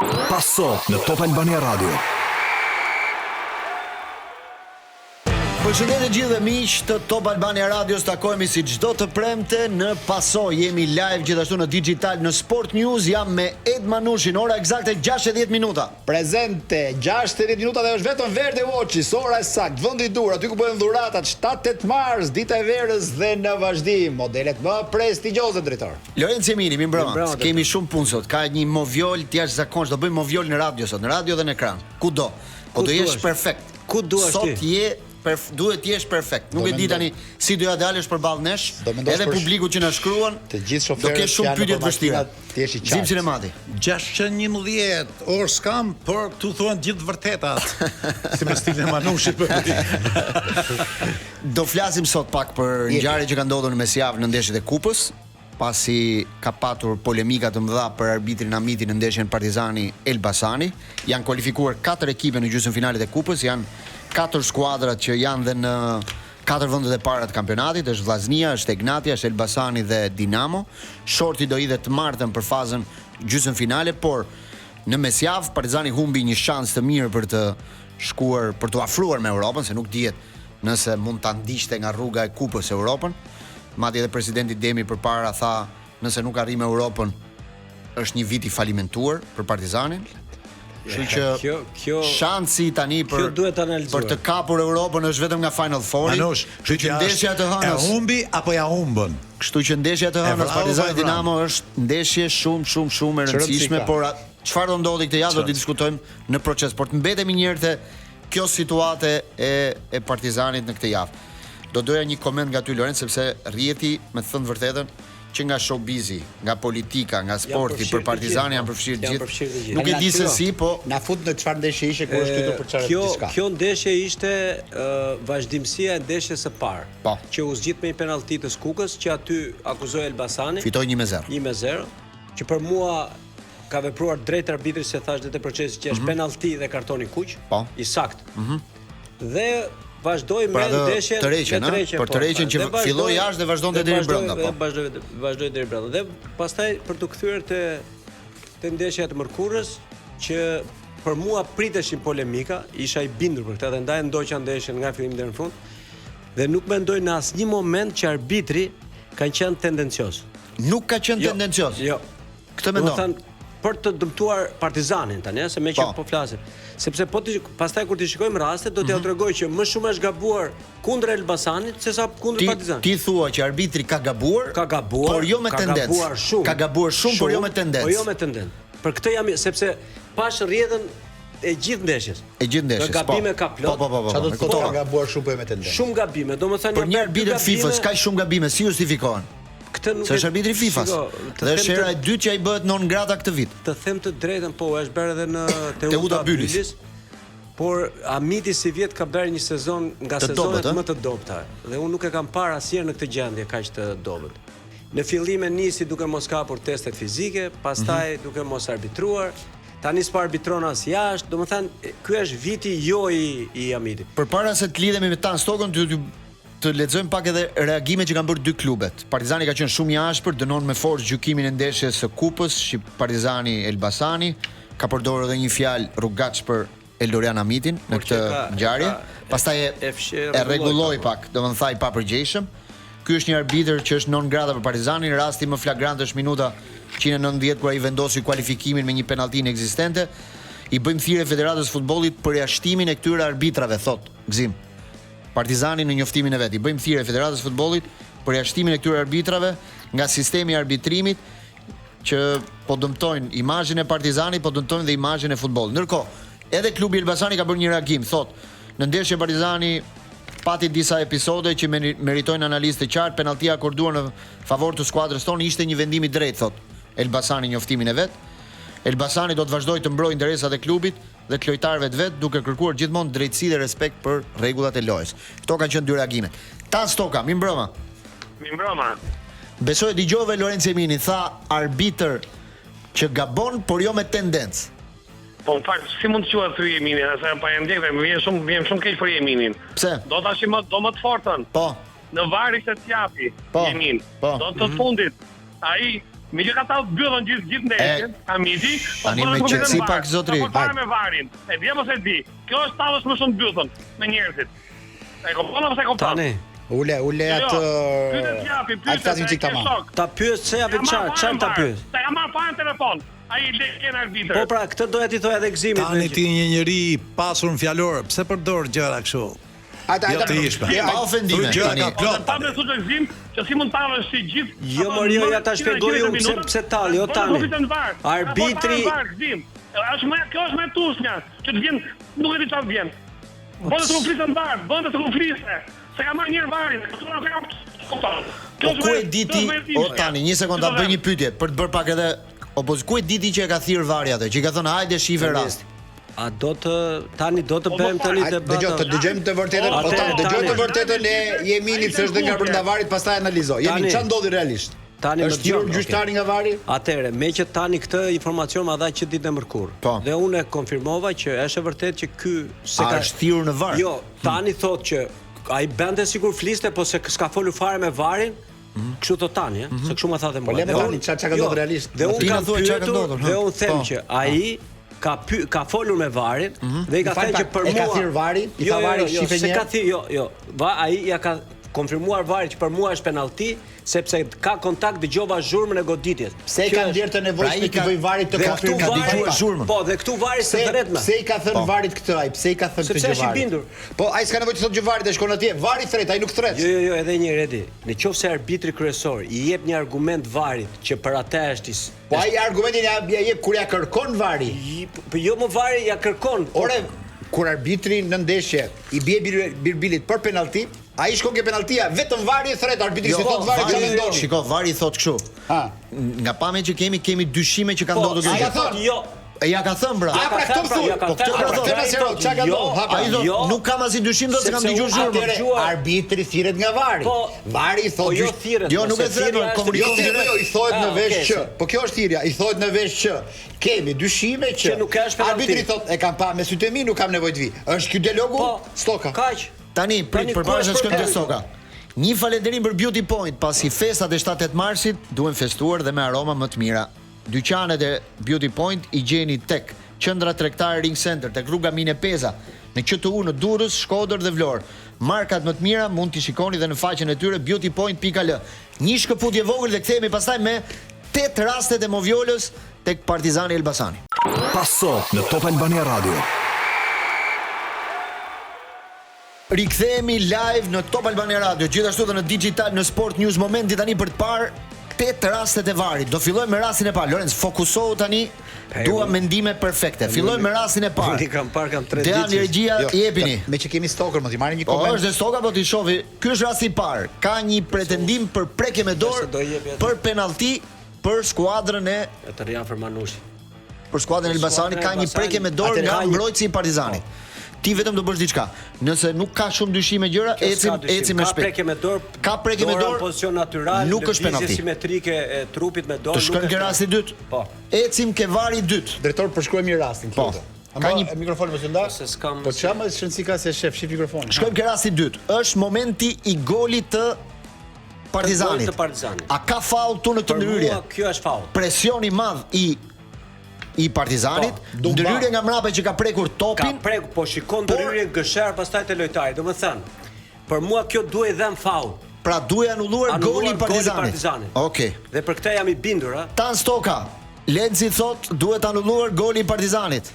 Passo në Top Albania Radio. Përshëndetje gjithë miq të Top Albania Radios, takohemi si çdo të premte në Paso. Jemi live gjithashtu në Digital, në Sport News. Jam me Ed Manushin, ora eksakte 60 minuta. Prezente 60 minuta dhe është vetëm Verde Watches, ora e saktë, vendi i dur, aty ku bëhen dhuratat, 7-8 mars, dita e verës dhe në vazhdim modelet më prestigjioze, drejtor. Lorenzo Emini, mi mbrëma. Kemi shumë punë sot. Ka një moviol të jashtëzakonshëm, do bëjmë moviol në radio sot, në radio dhe në ekran. Kudo. Do jesh perfekt. Ku duash ti? Sot je duhet jesh perfekt. Nuk e di tani si do ja dalësh përballë nesh. Edhe publiku që na shkruan, të gjithë shoferët do kesh shumë pyetje të vështira. Zim Sinemati. 611 orë skam, por këtu thuan gjithë vërtetat. Si me stilin e Manushit për Do flasim sot pak për ngjarjet që kanë ndodhur në mesjavë në ndeshjet e kupës, pasi ka patur polemika të mëdha për arbitrin Amiti në ndeshjen Partizani Elbasani. Janë kualifikuar 4 ekipe në gjysmëfinalet e kupës, janë 4 skuadrat që janë dhe në 4 vendet e para të kampionatit, është Vllaznia, është Egnatia, është Elbasani dhe Dinamo. Shorti do hidhet të martën për fazën gjysmëfinale, por në mesjavë Partizani humbi një shans të mirë për të shkuar, për të afruar me Europën, se nuk dihet nëse mund ta ndiqte nga rruga e kupës Europën. Madje edhe presidenti Demi përpara tha, nëse nuk arrim Europën, është një vit i falimentuar për Partizanin. Kështu që shansi tani për të kapur Europën është vetëm nga Final Four. Kështu që ndeshja të hënës e humbi apo ja humbën. Kështu që ndeshja të hënës Partizani Dinamo është ndeshje shumë e rëndësishme, por çfarë do ndodhi këtë javë do të diskutojmë në proces. Por të mbetemi një herë te kjo situate e Partizanit në këtë javë. Do doja një koment nga ty Lorenzo, sepse rrjeti, me të thënë vërtetën, që nga showbizi, nga politika, nga sporti për Partizani janë përfshirë gjithë. Nuk e di se si, po na fut në çfarë ndeshje ishte kur është këtu për çfarë diçka. Kjo ndeshje ishte vazhdimësia e ndeshjes së parë, që u zgjidh me një penallti të Skukës, që aty akuzoi Elbasani. Fitoi 1-0. 1-0, që për mua ka vepruar drejt arbitrit, se thash dhe te procesi që është penallti dhe kartoni kuq, i saktë. Dhe vazhdoi me ndeshjen të reqen, për të reqen që filloi jashtë dhe vazhdonte deri brenda, vazhdoi deri brenda. Dhe pastaj për të kthyer te ndeshja e mërkurës, që për mua priteshin polemika, isha i bindur për këtë dhe ndaj ndoqa ndeshjen nga fillimi deri në fund. Dhe nuk mendoj në asnjë moment që arbitri ka qenë tendencios. Nuk ka qenë tendencios. Jo. Këtë mendon. Për të dëmtuar Partizanin tani, se me që po flasim. Sepse pastaj kur ti shikojmë rastet, do t'ja tregoj që më shumë është gabuar kundër Elbasanit sesa kundër Partizanit. Ti thua që arbitri ka gabuar, por jo me tendencë. Ka gabuar shumë, por jo me tendencë. Po jo me tendencë. Për këtë jam, sepse pash rrjedhën e gjithë ndeshjes. E gjithë ndeshjes. Gabime ka plot. Çfarë do të thotë ka gabuar shumë, po jo me tendencë. Shumë gabime, domethënë për një arbitër FIFA-s ka shumë gabime, si justifikohen? Këtë nuk është arbitri FIFA-s. Dhe është hera e dytë që ai bëhet non grata këtë vit. Të them të drejtën, po është bërë edhe në Teuta Bylis. Por Amiti si vjet ka bërë një sezon nga sezonet më të dobta. Dhe unë nuk e kam parë asnjëherë në këtë gjendje kaq të dobët. Në fillim e nisi duke mos kapur testet fizike, pastaj duke mos arbitruar. Tani s'po arbitron as jashtë. Domethënë, ky është viti jo i Amitit. Përpara se të lidhemi me Tan Stokën, të lexojmë pak edhe reagimet që kanë bërë dy klubet. Partizani ka qenë shumë i ashpër, dënon me forcë gjykimin e ndeshjes së kupës, Partizani Elbasani, ka përdorur edhe një fjalë rrugaç për Eldorian Amitin në këtë ngjarje. Pastaj e rregulloi pak, domethënë tha i papërgjeshëm. Ky është një arbitër që është non grata për Partizanin, rasti më flagrant është minuta 190 kur ai vendosi kualifikimin me një penallti inekzistente. I bëjmë thirrje Federatës Futbollit për jashtëtimin e këtyre arbitrave, thot Gzim. Partizani në njoftimin e vet. I bëjmë thirrje Federatës Futbollit për jashtëtimin e këtyre arbitrave nga sistemi i arbitrimit që po dëmtojnë imazhin e Partizanit, po dëmtojnë dhe imazhin e futbollit. Ndërkohë, edhe klubi Elbasani ka bërë një reagim, thot, në ndeshjen Partizani pati disa episode që meritojnë analizë të qartë, penalltia akorduar në favor të skuadrës tonë ishte një vendim i drejtë, thot Elbasani njoftimin e vet. Elbasani do të vazhdojë të mbrojë interesat e klubit dhe të lojtarëve të vet, duke kërkuar gjithmonë drejtësi dhe respekt për rregullat e lojës. Këto kanë qenë dy reagimet. Tan Stoka, mi mbrëma. Mi mbrëma. Besoj dëgjove Lorenzo Emini, tha arbitër që gabon, por jo me tendencë. Po në fakt, si mund të quhet ky Emini, sa pa e ndjek, më vjen shumë keq për Eminin. Pse? Do tash më të fortën. Po. Në varë ishte t'japi Emin. Po. Do të fundit ai Me që ka ta byllën gjithë ndeshjen, Hamiti, tani me qetësi pak zotri. Po me varin. E di apo se di. Kjo është tallës më shumë byllën me njerëzit. E kupton apo se kupton? Tani. Ule atë. Ai flasim çik tamam. Ta pyet se japi çfarë ta pyet. Ta jam marrë fare në telefon. Ai le arbitër. Po pra, këtë doja ti thoja edhe Gzimit. Tani ti një njeri i pasur në fjalor, pse përdor gjëra kështu? Jo të ishme. Pa ofendime. Pa me thotë Gzim, që si mund talësh si gjithë. Jo, Mario, ja ta shpjegoj unë pse talli, jo tani. Arbitri Kjo është më tusnja, që të vjen, nuk e di çfarë vjen. Bënë të konflisë në varë, bënë të konflisë. Se ka marrë njërë varin, Po ku e diti, o tani, një sekond, ta bëj një pyetje për të bërë pak edhe ku e diti që e ka thirr vari atë, që i ka thënë hajde shife rast. A do të tani do të bëjmë tani debat. Dëgjojmë të vërtetën, dëgjojmë të vërtetën e Jeminit se është nga brenda varit, pastaj analizoj. Jemi çfarë ndodhi realisht? Tani është thirrur gjyqtari nga vari? Atëherë, me që tani këtë informacion ma dha që ditën e mërkurë. Dhe unë e konfirmova që është e vërtetë që ky se ka është thirrur në var. Jo, tani thotë që ai bente sigur fliste, po se s'ka folur fare me varin. Kështu thot tani, se kështu më tha dhe mua. Po le tani çka ka ndodhur realisht. Dhe unë kam thënë, dhe unë them që ai ka folur me varin dhe i ka thënë që për mua e ka thirr vari, i tha vari shife një. Jo, ai ja ka konfirmuar vari që për mua është penallti, sepse ka kontakt dëgjova zhurmën e goditjes. Pse i ka ndjerë të nevojshme të bëj varit të konfirmuar zhurmën? Po, dhe këtu vari se thret më. Pse i ka thënë varit këtë ai? Pse i ka thënë këtë gjë varit? Sepse është i bindur. Po ai s'ka nevojë të thotë gjë varit, ai shkon atje. Vari thret, ai nuk thret. Jo, edhe një redi. Nëse arbitri kryesor i jep një argument varit që për atë është po ai argumentin ja jep kur ja kërkon vari. Po jo më vari ja kërkon. Ore, kur arbitri në ndeshje i bie birbilit për penallti, ai shkon ke penalltia, vetëm vari e thret, arbitri si thot vari çfarë mendon. Shiko, vari thot kështu. Nga pamja që kemi dyshime që kanë ndodhur kjo. Ai thot jo. Ja ka thënë bra. Pra këtë thon. Po këtë ka thënë. Çka ka ndodhur? Ai thot nuk kam asnjë dyshim se kam dëgjuar zhurmën. Arbitri thirret nga vari. Vari i thotë jo, nuk e thret, komunikon direkt. Jo, i thotë në vesh që. Po kjo është thirrja, i thotë në vesh që kemi dyshime që arbitri thotë e kam pa me sytë e mi, nuk kam nevojë të vi. Është ky dialogu? Stoka. Kaq. Tani përpara se shkojmë te Stoka. Një falënderim për Beauty Point, pasi festat e 7-8 marsit duhen festuar dhe me aroma më të mira. Dyqanet e Beauty Point i gjeni tek Qendra Tregtare Ring Center, tek rruga Mine Peza, në QTU në Durrës, Shkodër dhe Vlorë. Markat më të mira mund t'i shikoni dhe në faqen e tyre beautypoint.al. Një shkëputje vogël dhe kthehemi pastaj me 8 rastet e Moviolës tek Partizani Elbasani. Passo në Top Albania Radio. Rikthehemi live në Top Albania Radio, gjithashtu edhe në digital, në Sport News. Momenti tani për të parë 8 rastet e varit. Do fillojmë me rastin e parë. Lorenz, fokusohu tani. Dua mendime perfekte. Fillojmë me rastin e parë. Kam parë 3 ditë. Deani Regjia, jepini. Me që kemi stokër, mos i marrim një koment. Po është stoka, po ti shohi. Ky është rasti i parë. Ka një pretendim për prekje me dorë për penallti për skuadrën e Eterian Fermanushi. Për skuadrën e Elbasanit ka një prekje me dorë nga mbrojtësi i Partizanit. Ti vetëm do bësh diçka. Nëse nuk ka shumë dyshime gjëra, ecim me shpejt. Ka prekje me dorë. Ka prekje me dorë. Në pozicion natyral, nuk është penallti. Simetrike e trupit me dorë. Të shkojmë ke rasti i dytë. Po. Ecim ke vari i dytë. Drejtor, përshkruaj mirë rastin. Po. Ka një mikrofon mos u nda. Se s'kam. Po çama shëndsika se shef mikrofonin. Shkojmë ke rasti i dytë. Është momenti i golit të Partizanit. A ka faull tu në këtë ndryrje? Po, kjo është faull. Presioni i madh i Partizanit, ndryrje nga mbrapa që ka prekur topin. Ka prekur, po shikon ndryrjen gësher pastaj te lojtari. Domethënë, për mua kjo duhet dhëm faull. Pra duhet anulluar goli i Partizanit. Okej. Dhe për këtë jam i bindur, ha. Tan Stoka. Lenci thot duhet anulluar goli i Partizanit.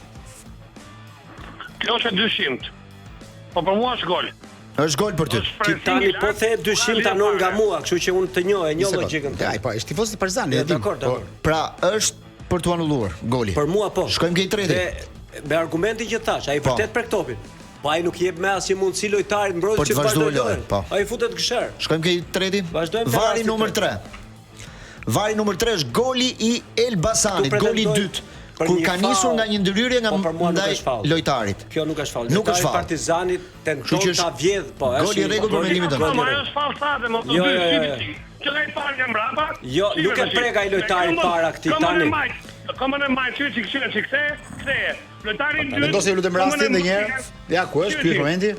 Kjo është dyshimt. Po për mua është gol. Është gol për ty. Ti tani po the dyshim tanon nga mua, kështu që unë të njoh logjikën. Ai po, është tifoz i Partizanit, dakor. Pra është për të anulluar goli. Për mua po. Shkojmë ke i treti. Me argumentin që thash, ai vërtet prek topin. Po ai nuk jep me asnjë mundësi lojtarit mbrojtës që vazhdojë lojën. Ai futet gësher. Shkojmë ke i treti. Vari numër 3. Vari numër 3 është goli i Elbasanit, goli i dytë. Kur ka nisur nga një ndryrje nga ndaj lojtarit. Kjo nuk është faull. Nuk është faull. Partizanit tenton ta vjedh, po është goli i rregullt për mendimin tënd. Po është faull fare, më të dy. Që ai parë nga mbrapa. Jo, nuk e prek ai lojtarit para këtij tani. Komën e mbaj kthej. Lojtari i dytë. Vendosje lutem rastin edhe një herë. Ja, ku është ky momenti?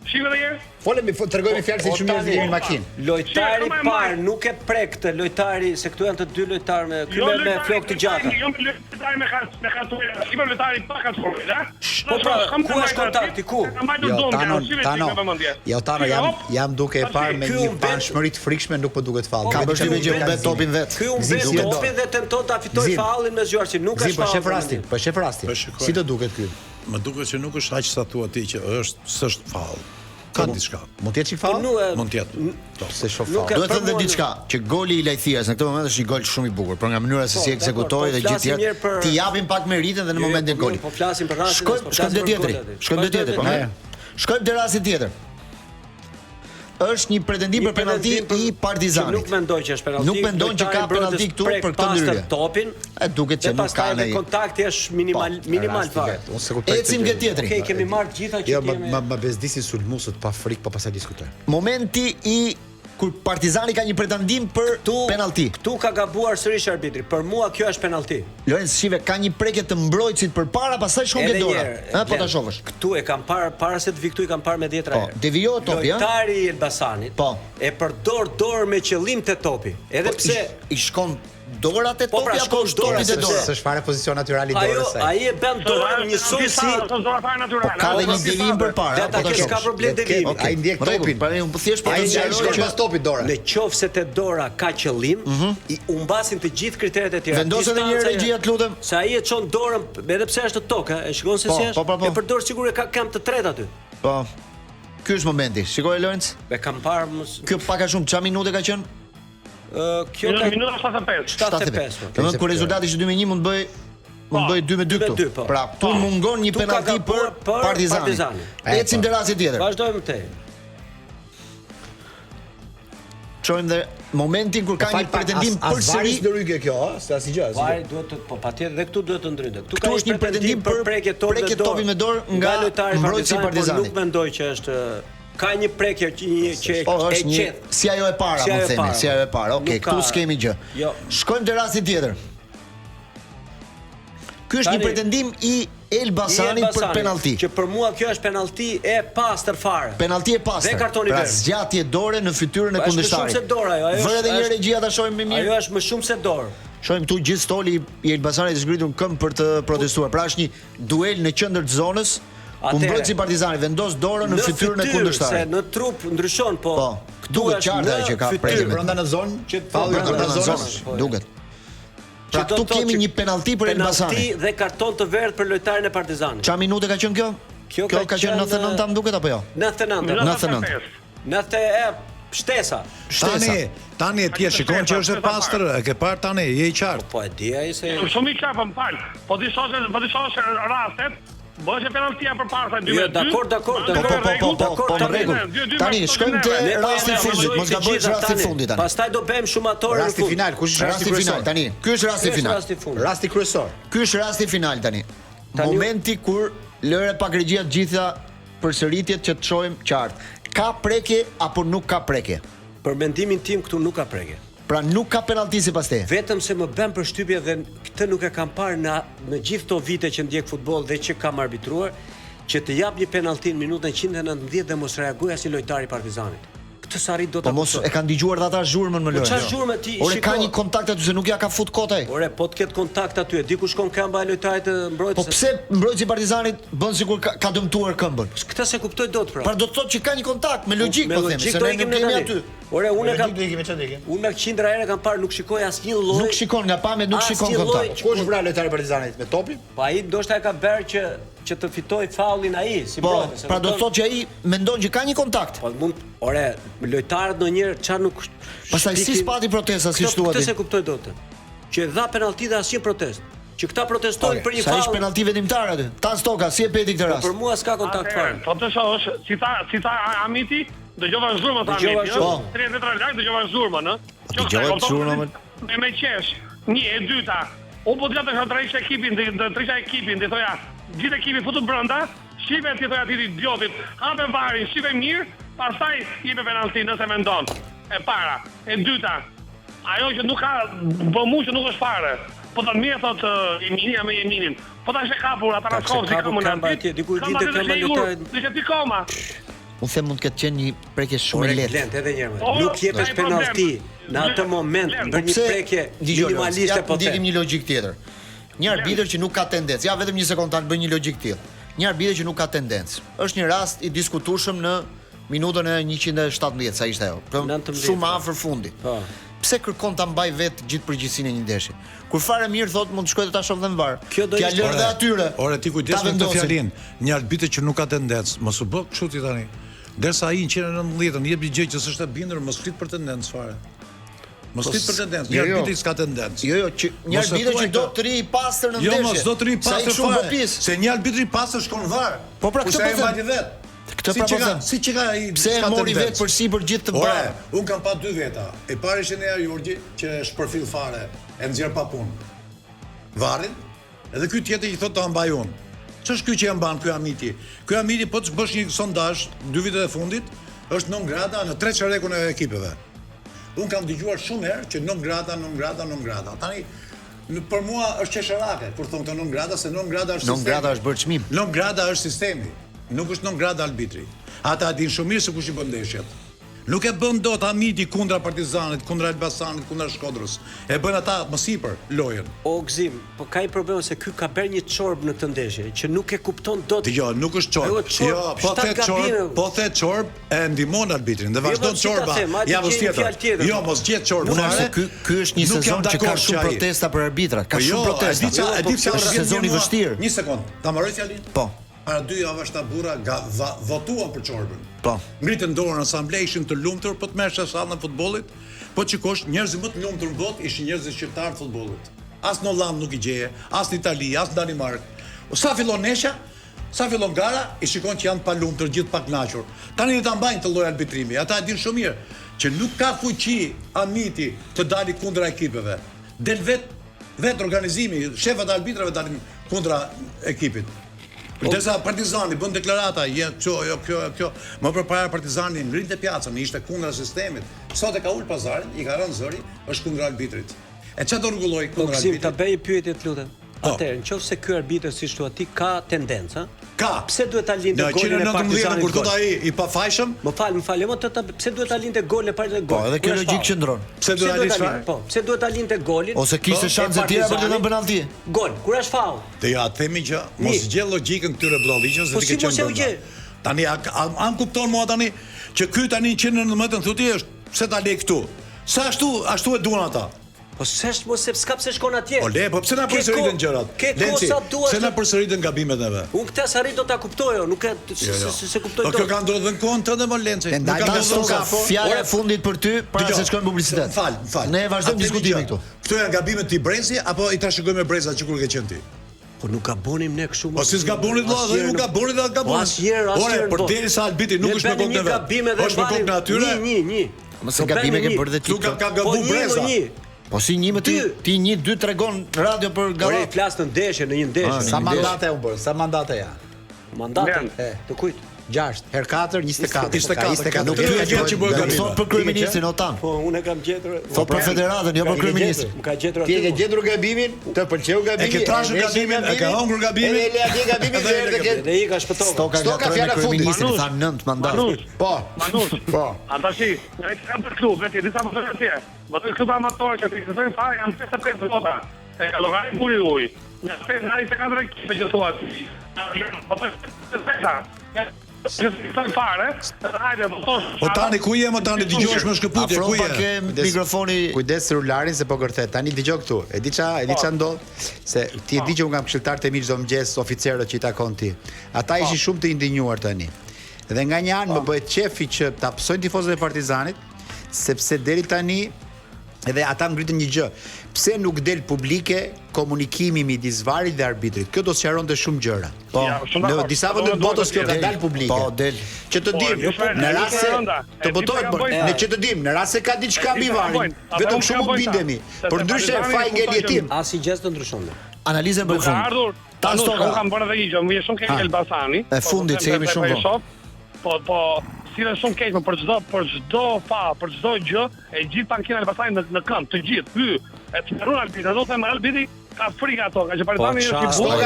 Shive dhe herë. Folemi, tregojmë fjalë si shumë njerëz jemi në makinë. Lojtari i parë nuk e prek këtë lojtari, se këtu janë të dy lojtarë me flokë të gjata. Jo lojtari me katuar, shive lojtari pa katuar, ha? Po pra, ku është kontakti, ku? Tano, jam duke e parë me një pashmëri të frikshme, nuk po duket faull. Ka përshtypjen që humbet topin vet. Ky humbet topin dhe tenton ta fitojë faullin me zgjuarsi, nuk është faull. Po shef rastin. Si do duket ky? Më duket që nuk është aq sa thua ti që s'është faull. Ka diçka. Mund të jetë çik faull? Mund të jetë. Se shoh faull. Duhet të thënë diçka, që goli i Lajthias në këtë moment është një gol shumë i bukur, por nga mënyra se si ekzekutoi dhe gjithë tjetër, ti japim pak meritën dhe në momentin e golit. Po flasim për rastin. Shkojmë te tjetri. Shkojmë te tjetri, po. Shkojmë te rasti tjetër. Është një pretendim për penalti i Partizanit. Nuk mendoj që është penalti. Nuk mendon që ka penalti këtu për këtë ndryrje. Topin. E duket që nuk ka ne. Kontakti është minimal fare. Ecim ke tjetri. Okej, kemi marrë gjitha që kemi. Jo, më bezdisin sulmusët pa frikë, pa pastaj diskutojmë. Momenti i kur Partizani ka një pretendim për penalti. Këtu ka gabuar sërish arbitri. Për mua kjo është penalti. Lorenz shive ka një prekje të mbrojtësit përpara, pastaj shkon ke dora. Po ta shohësh. Këtu e kam parë para se të vi këtu i kam parë me 10 herë. Po, devijohet topi, ha. Lojtari i Elbasanit. Po. E përdor dorë me qëllim te topi. Edhe pse i shkon dorat e topi apo topi te dora. S'është fare pozicion natyral i dorës saj. Ai e bën dorën njësoj si dora fare natyral. Ka dhe një devijim përpara. Ata ka problem devijimi. Ai ndjek topin. Pra unë po thjesht po ai shkon pas topit dorë. Në qoftë se te dora ka qëllim, i humbasin të gjithë kriteret e tjera. Vendosën edhe një regjia, të lutem. Se ai e çon dorën edhe pse është tokë, e shikon se si është. E përdor sigurisht ka kam të tretë aty. Po. Ky është momenti. Shikoj Lorenz. E kam parë Ky pak a shumë çfarë minute ka qenë? Kjo ka minuta 75. Domethënë kur rezultati ishte 2-1 mund bëj 2-2 këtu. Pra, këtu mungon një penalti për Partizanin. Ecim te rasti tjetër. Vazhdojmë te. Çojmë dhe momentin kur ka një pretendim përsëri në rrugë kjo, se asgjë. Vaj duhet të patjetër dhe këtu duhet të ndryte. Këtu është një pretendim për prekje topi me dorë nga mbrojtësi i Partizanit. Nuk mendoj që është ka një prekje që e qet. Si ajo e para, më themi, si ajo e para. Okej, këtu s'kemi gjë. Shkojmë te rasti tjetër. Ky është një pretendim i Elbasanit për penalti. Që për mua kjo është penalti e pastër fare. Penalti e pastër. Pra zgjatje dore në fytyrën e kundërshtarit. Është më shumë se dorë ajo. Vëre edhe një regjia ta shohim më mirë. Ajo është më shumë se dorë. Shohim këtu gjithë stoli i Elbasanit të zgritur në këmbë për të protestuar. Pra është një duel në qendër të zonës. Ku mbrojtësi Partizani vendos dorën në fytyrën e kundërshtarit. Se në trup ndryshon, po. Këtu është qartë që ka prekje brenda në zonë, që falli brenda në zonë, duket. Pra këtu kemi një penalti për Elbasanin. Penalti dhe karton të verdh për lojtarin e Partizanit. Çfarë minute ka qenë kjo? Kjo ka qenë 99 më duket apo jo? 99. 99 shtesa. Tani e tjerë shikon që është e pastër, e ke parë tani, je i qartë. Po e di ai se shumë i qartë më fal. Po di sosë rastet. Bëhet penaltia përpara sa 2-2. Jo, dakor. Tani shkojmë te rasti i fundit, mos gabojmë rasti i fundit tani. Pastaj do bëjmë shumator në rasti final, kush është rasti final tani? Ky është rasti final. Rasti kryesor. Ky është rasti final tani. Momenti kur lëre pak regjia të gjitha përsëritjet që të shohim qartë. Ka prekje apo nuk ka prekje? Për mendimin tim këtu nuk ka prekje. Pra nuk ka penalti sipas teje. Vetëm se më bën përshtypje dhe këtë nuk e kam parë në gjithë këto vite që ndjek futboll dhe që kam arbitruar, që të jap një penalti në minutën 119 dhe mos reagoj as i lojtari i Partizanit. Këtë sa rrit do ta. Po mos e kanë dëgjuar ata zhurmën më lërë. Çfarë zhurmë ti? Ore ka një kontakt aty se nuk ja ka fut kotaj. Ore po të ketë kontakt aty, e di ku shkon këmba e lojtarit të mbrojtësit. Po pse mbrojtësi i Partizanit bën sikur ka dëmtuar këmbën? Këtë se kuptoj dot pra. Pra do të thotë që ka një kontakt me logjik po them, se ne nuk kemi aty. Ore unë kam unë me qindra herë kam parë nuk shikoj asnjë lloj. Nuk shikon nga pamjet, nuk shikon kontakt. Ku është vrarë lojtari i Partizanit me topin? Po ai ndoshta e ka bërë që të fitoj faullin ai si mbrojtës. Pra do të thotë që ai mendon që ka një kontakt. Po mund, ore, lojtarët ndonjëherë çfarë nuk. Pastaj si spati protesta si thua ti? Këtë se kuptoj dot. Që dha penalti dhe asnjë protestë. Që këta protestojnë për një faull. Sa është penalti vendimtar aty? Tan Stoka, si e peti këtë rast? Për mua s'ka kontakt fare. Po të shohësh, si ta Amiti, dëgjova zhurmën ta Amiti. 3 metra larg dëgjova zhurmën, ë. Dëgjova zhurmën. Me qesh. Një e dyta. U po djatë ka trisha ekipin, dhe thoja, gjithë ekipi futu brenda, shive ti thoja ti idiotit, hape varin, shive mirë, pastaj jep penalti nëse mendon. E para, e dyta. Ajo që nuk ka bëmu që nuk është fare. Po të mirë thot Emilia me Eminin. Po ta është kapur ata Raskovski këmbën aty. Diku vinte këmbën lojtarit. Diçka ti koma. Unë them mund të ketë qenë një prekje shumë e lehtë. Glend, edhe një herë. Nuk jepesh penalti në atë moment për një prekje minimaliste po Ndiqim një logjik tjetër. Një arbitër që nuk ka tendencë. Ja vetëm një sekondë tani bëj një logjik tjetër. Një arbitër që nuk ka tendencë. Është një rast i diskutueshëm në minutën e 117, sa ishte ajo. Shumë afër fundit. Po. Pse kërkon ta mbaj vetë gjithë përgjegjësinë e një ndeshje? Kur fare mirë thot mund të shkojë të ta shoh dhe në VAR. Kjo do t'ia lërë dhe atyre. Ore ti kujdes me këtë fjalin. Një arbitër që nuk ka tendencë, mos u bë kështu ti tani. Derisa ai në 119-ën jep një gjë që s'është e bindur, mos flit për tendencë fare. Mos flit për tendencë. Një arbitër s'ka tendencë. Jo, që një arbitër që do të ri i pastër në ndeshje. Jo, mos do të ri i pastër fare. Se një arbitër i pastër shkon në VAR. Po pra këtë po them. Këtë pra si që ka ai pse e mori vetë përsipër gjithë të bërë. Un kam pa dy veta. E para ishte Nea Jurgji që shpërfill fare, e nxjerr pa punë. VAR-in, edhe ky tjetër i thotë ta mbaj unë. Ç'është ky që e mban ky Amiti? Ky Amiti po të bësh një sondazh 2 vitet e fundit, është non grata në 3 çarekun e ekipeve. Un kam dëgjuar shumë herë që non grata. Tani për mua është çesharake kur thon të non grata se non grata është sistemi. Non grata është bërë çmim. Non grata është sistemi. Nuk është non grata arbitri. Ata din shumë mirë se kush i bën ndeshjet. Nuk e bën dot Amiti kundra Partizanit, kundra Elbasanit, kundra Shkodrës. E bën ata më sipër lojën. O Gzim, po ka një problem se ky ka bërë një çorb në këtë ndeshje që nuk e kupton dot. Jo, nuk është çorb. Jo, po the çorb e ndihmon arbitrin dhe vazhdon çorba. Javës tjetër. Jo, mos gjet çorb. Unë ky është një sezon që ka shumë protesta për arbitrat. Ka shumë protesta. E di se është sezon i vështirë. Një sekond. Ta mbaroj fjalin? Po. Para 2 javash ta burra votuan për çorbën. Po. Ngritën dorën asamble, ishin të lumtur, po të merresh sallën e futbollit. Po çikosh njerëzit më të lumtur në botë ishin njerëzit shqiptar të futbollit. As në Holland nuk i gjeje, as në Itali, as në Danimark. Sa fillon nesha, sa fillon gara, i shikon që janë pa lumtur, gjithë pa kënaqur. Tani ta mbajnë të lloj arbitrimi. Ata e dinë shumë mirë që nuk ka fuqi Amiti të dalë kundra ekipeve. Del vet organizimi, shefat e arbitrave dalin kundra ekipit. Ndërsa Partizani bën deklarata, kjo. Më përpara Partizani ngrinte pjacën, ishte kundra sistemit. Sot e ka ul pazarin, i ka rënë zëri, është kundra arbitrit. E çfarë do rregulloj kundra arbitrit? Ta bëj pyetje të lutem. Atëherë, nëse ky arbitër siç thua ti ka tendencë, ka. Pse duhet ta lindë golin e Partizanit? Kur thot ai i pafajshëm? Më fal, pse duhet ta lindë golin e Partizanit? Po, edhe kjo logjik qëndron. Pse duhet ta lindë? Po, pse duhet ta lindë golin? Ose kishte shanse të tjera për të dhënë penallti. Gol, kur është faull? Te ja themi që mos gjell logjikën këtyre bllalliqës se ti ke qenë. Tani am kupton mua tani që ky tani 119 thotë është pse ta lej këtu. Sa ashtu e duan ata. Po s'është mos se s'ka pse shkon atje. Po le, po pse na përsëritën gjërat? Pse na përsëritën gabimet neve? Unë këtë s'arrit do ta kuptoj, nuk e se kuptoj dot. Po kjo ka ndodhur në kohën tënde më Lenci. Nuk ka ndodhur fjala e fundit për ty para se shkojmë në publicitet. Fal. Ne vazhdojmë diskutimin këtu. Këto janë gabimet ti Brezi apo i trashëgojmë Breza që kur ke qenë ti? Po nuk gabonim ne kështu. Po si s'gabonit vëlla, nuk gabonit dhe gabonin. Asnjëherë. Ore, përderisa arbitri nuk është me kokën e vet. Është me kokën e atyre. Një. Mos e gabime ke bërë dhe ti. Tu ka gabu Breza. Po si një më ti 1-2 tregon radio për galla. Ore flas në ndeshje, në një ndeshje. Sa mandate u bën? Sa mandate ja? Mandate. Të kujt? 6 herë 4 24. 24. Nuk e gjej që bëj gabim. Thot për kryeministrin Otan. Po unë e kam gjetur. Thot për federatën, jo për kryeministrin. Më ka gjetur aty. Ti e ke gjetur gabimin? Të pëlqeu gabimi? E ke trashur gabimin? E ke hungur gabimin? E le atje gabimin dhe i ka shpëtuar. Stoka fjala fundit, tha 9 mandat. Po. Po. Atashi, ai kam për klub, vetë disa më thonë atje. Më thonë klub amator që ti thon fare janë 55 vota. E ka llogari puri uj. Ne s'e ai se ka drejt për të thuar. Po të O tani ku je më tani dëgjohesh më shkëputje ku je? Ke mikrofoni. Kujdes celularin se po kërthet. Tani dëgjoj këtu. E di ça ndodh se ti e di që un kam këshilltar të mi çdo mëngjes oficerët që i takon ti. Ata ishin shumë të indignuar tani. Dhe nga një anë më bëhet qefi që ta psojnë tifozët e Partizanit, sepse deri tani edhe ata ngritën një gjë. Pse nuk del publike komunikimi midis VAR-it dhe arbitrit? Kjo do sqaronte shumë gjëra. Po, në disa vende të botës kjo ka dalë publike. Po, del. Që të dim, në rast se të botohet, ne që të dim, në rast se ka diçka mbi VAR-in, vetëm kështu mund bindemi. Por ndryshe faj ngel jetim. Asnjë gjë të ndryshon. Analizën për fund. Unë kam bërë edhe një, më shumë keq Elbasani. E fundit se jemi shumë vonë. Po sillen shumë keq për çdo fa, për çdo gjë, e gjithë pankina Elbasani në këmbë, të gjithë. E të rrugë arbitri, do të them arbitri ka frikë ato, që Partizani është i bukur.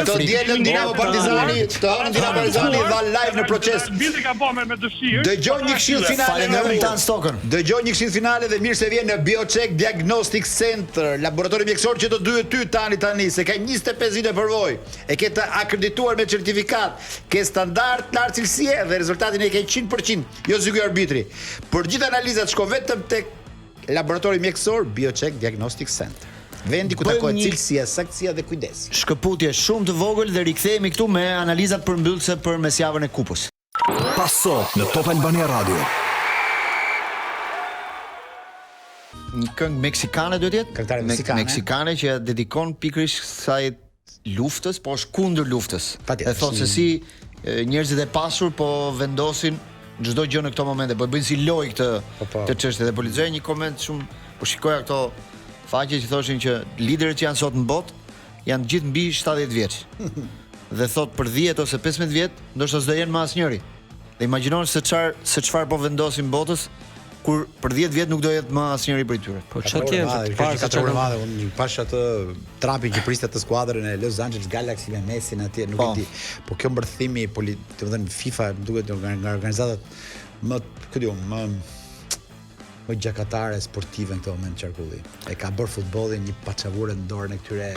Të dielën Dinamo Partizani, të hënën Dinamo Partizani dha live në proces. Bildi ka bërë me dëshirë. Dëgjoj një këshill finale. Falenderoj Tan Stokën. Dëgjoj një këshill finale dhe mirë se vjen në BioCheck Diagnostic Center, laboratori mjekësor që të dyhet ty tani se ka 25 vite përvojë. E ke të akredituar me certifikat, ke standard lart cilësie dhe rezultatin e ke 100%, jo zyky arbitri. Për gjithë analizat shko vetëm tek laboratori mjekësor BioCheck Diagnostic Center. Vendi ku takohet cilësia, saktësia dhe kujdesi. Shkëputje shumë të vogël dhe rikthehemi këtu me analizat përmbyllëse për mesjavën e kupës. Passo në Top Albania Radio. Një këngë meksikane duhet jetë? Këngëtare meksikane. Meksikane që ja dedikon pikërisht kësaj luftës, po është kundër luftës. Patjetër. E thotë se si njerëzit e pasur po vendosin çdo gjë në këto momente, po bëjnë si lojë këtë çështje dhe po lexoj një koment shumë, po shikoja këto faqe që thoshin që liderët që janë sot në botë janë gjithë mbi 70 vjeç. Dhe thot për 10 ose 15 vjet, ndoshta s'do jenë më asnjëri. Dhe imagjinoni se çfarë po vendosin botës kur për 10 vjet nuk do jetë më asnjëri prej tyre. Po çfarë tjetër të parë se çfarë madhe, unë pash atë Trumpin që priste të skuadrën e Los Angeles Galaxy me Messi atje, nuk e di. Po kjo mbërthimi domethënë FIFA duket nga organizatat më gjakatare sportive në këtë moment qarkulli. E ka bërë futbollin një paçavure në dorën e këtyre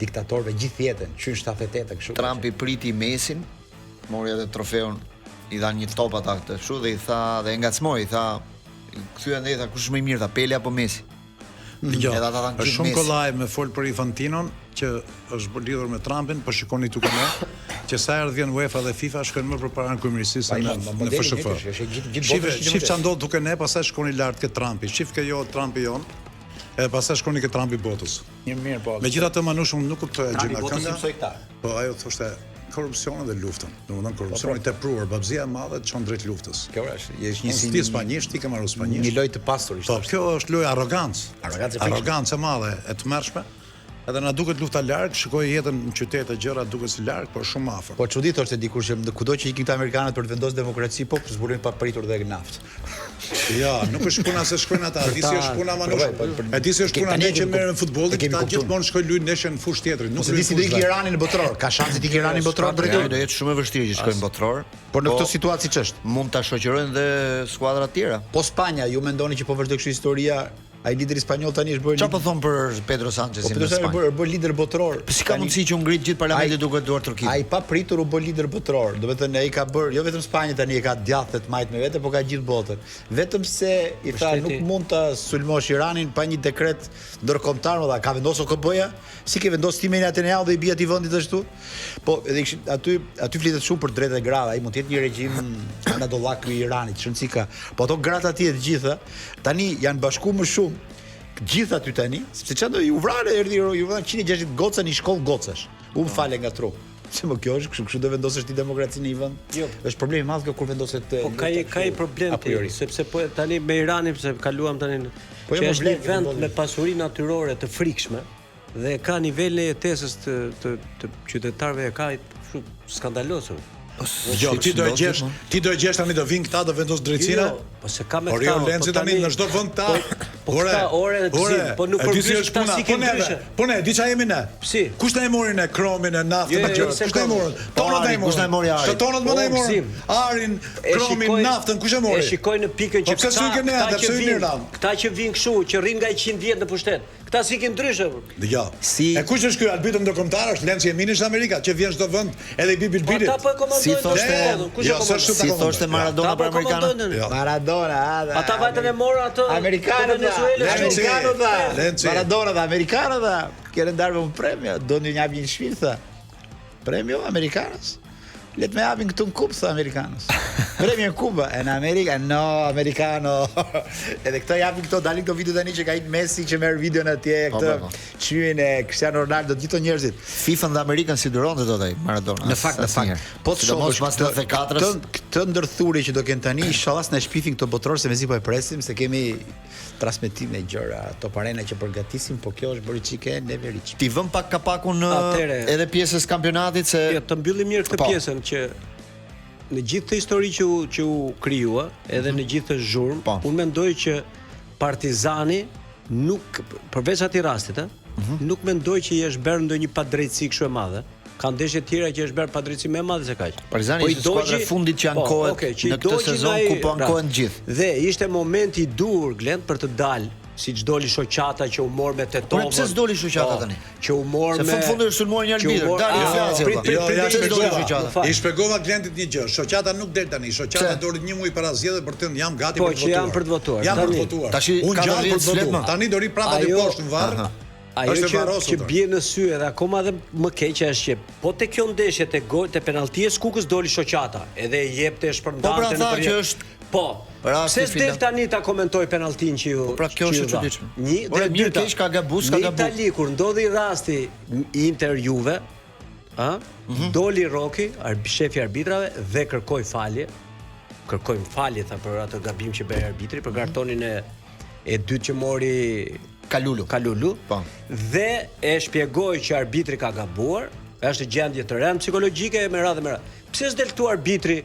diktatorëve gjithë jetën, qyn 78 kështu. Trumpi priti Messin, mori edhe trofeun, i dha një top ata këtë kështu dhe i tha dhe e ngacmoi, i tha kthyen dhe i tha kush më i mirë, tha Pele apo Messi. Është shumë kollaj me fol për Infantinon që është lidhur me Trumpin, po shikoni tu këne që sa herë vjen UEFA dhe FIFA shkojnë më përpara në kryeministrisë në FSHF. Shif ç'a ndodh duke ne, pastaj shkoni lart ke Trumpi. Shif ke jo Trumpi jon. Edhe pastaj shkoni ke Trumpi botës. Mirë, po. Megjithatë Manush unë nuk kuptoj gjë nga kënga. kënga. Po ajo thoshte korrupsionin dhe luftën. Domethënë korrupsioni tepruar, babzia e madhe çon drejt luftës. Kjo është një si spanjisht, ti ke marrë spanjisht. Një lojë të pasur ishte. Po kjo është lojë arrogancë. Arrogancë e madhe, e tmerrshme. Edhe na duket lufta larg, shikoj jetën në qytete gjëra duket si larg, por shumë afër. Po çudit është dikur që kudo që ikin këta amerikanët për të vendosur demokraci, po zbulojnë pa pritur dhe naftë. Ja, nuk është puna se shkojnë ata, e di si është puna Manush. E di si është puna ne që merren futbollin, ata gjithmonë shkojnë luajnë neshën në fushë tjetër, nuk di si do ikë Irani në botror. Ka shanse të ikë Irani në botror drejt. Do jetë shumë e vështirë që shkojnë botror. Por në këtë situatë siç është, mund ta shoqërojnë dhe skuadra të tjera. Po Spanja, ju mendoni që po vazhdoj kështu historia? Ai lideri spanjoll tani është bërë. Çfarë po thon për Pedro Sanchezin në Spanjë? Po bërë lider botror. Si ka mundësi që u ngrit gjithë parlamenti duke duar Turqi? Ai pa pritur u bë lider botror. Do të thënë ai ka bërë jo vetëm Spanjë tani e ka djathtë të majt me vete, por ka gjithë botën. Vetëm se i tha nuk mund ta sulmosh Iranin pa një dekret ndërkombëtar, dha ka vendosur KB-ja, si ke vendosur ti me Netanyahu dhe i bie aty vendit ashtu. Po edhe aty flitet shumë për drejtat e grave, ai mund të jetë një regjim anadollak i Iranit, çonci ka. Po ato gratë aty të gjitha tani janë bashkuar më shumë. Gjithë aty tani, sepse çfarë ju vranë erdhi ju vranë 160 goca në shkollë gocash. U më fale nga tru. Se më kjo është kështu do vendosësh ti demokracinë në një vend? Jo. Është problem i madh kjo kur vendoset. Po ka një problem ti, sepse po tani me Iranin sepse kaluam tani që është një vend me pasuri natyrore të frikshme dhe ka nivelin e jetesës të qytetarëve e ka kështu skandalozur. Jo, ti do e gjesh tani do vinë këta do vendos drejtësina. Po se ka me këta. Por Lenci tani në çdo vend ta. Po këta orën e gzim, po nuk përgjigjesh këta si ke ndryshe. Po ne, di çfarë jemi ne? Si? Kush na e mori ne kromin e naftën e gjërave? Kush na e mori? Tonat na e mori. Kush na e mori Arin? Tonat më na e mori. Arin, kromin, naftën, kush e mori? E shikoj në pikën që këta që vinë kështu, që rrin nga 100 vjet në pushtet. Këta si ke ndryshe. Jo. E kush është ky arbitër ndërkombëtar? Është Lenci Eminish në Amerikë, që vjen çdo vend edhe i bi Bilbilit. Ata po komandojnë. Si thoshte Maradona për amerikanët? Maradona, ata vajtën e morën atë amerikanët. Maradona dhe amerikanët kërën darve un premio, do një japin një shpirë, tha. Premio amerikanës? Let me japin këtu në Kubë, tha amerikanës. Premio në Kuba, e në Amerika, no, amerikano. Edhe këto japin këto, dalin këto video tani që ka itë Messi që merë video në atje, këtë qyrin e Cristiano Ronaldo, gjithë njerëzit. FIFA dhe Amerikan si duron të taj, Maradona. Në fakt. Po të shohësh këtë ndërthuri që do kenë tani, inshallah në shpifin këto botror se mezi po e presim, se kemi transmetim e gjëra, Top Arena që përgatisim, po kjo është bërë çike neveriç. Ti vëm pak kapakun edhe pjesës kampionatit se të mbyllim mirë këtë pjesën që në gjithë të histori që u krijua, edhe në gjithë të zhurmë, unë mendoj që Partizani nuk përveç atij rastit, nuk mendoj që i është bërë ndonjë padrejtësi kështu e madhe. Ka ndeshje tjera që është bërë padrejtësi më e madhe se kaq. Partizani ishte skuadra e fundit që ankohet në këtë sezon ku po ankohen gjithë. Dhe ishte momenti i dur Glend për të dalë, siç doli shoqata që u mor me Tetovën. Po pse s'doli shoqata tani? Që u mor me Se fundi sulmuar një arbitër, dali flasë. I shpjegova Glendit një gjë, shoqata nuk del tani, shoqata doli një muaj para zgjedhjeve për të jam gati për të votuar. Po që janë për të votuar. Jam për të votuar. Tash unë jam për të votuar. Tani do ri prapa di poshtë në varr. Ajo që bie në sy edhe akoma dhe më keq është që po te kjo ndeshje te gol te penalltia e Kukës doli shoqata, edhe e jepte shpërndante në përjet. Po. Se s'del tani ta komentoj penalltin që ju. Pra kjo është e çuditshme. Një dhe mirë keq ka gabu, ka gabu. Në Itali kur ndodhi rasti Inter Juve, doli Roki, shefi i arbitrave dhe kërkoi falje. Kërkojmë falje tha për atë gabim që bëri arbitri për kartonin e dytë që mori Kalulu. Po. Dhe e shpjegoi që arbitri ka gabuar, është gjendje të rëndë psikologjike me radhë. Pse s'del këtu arbitri?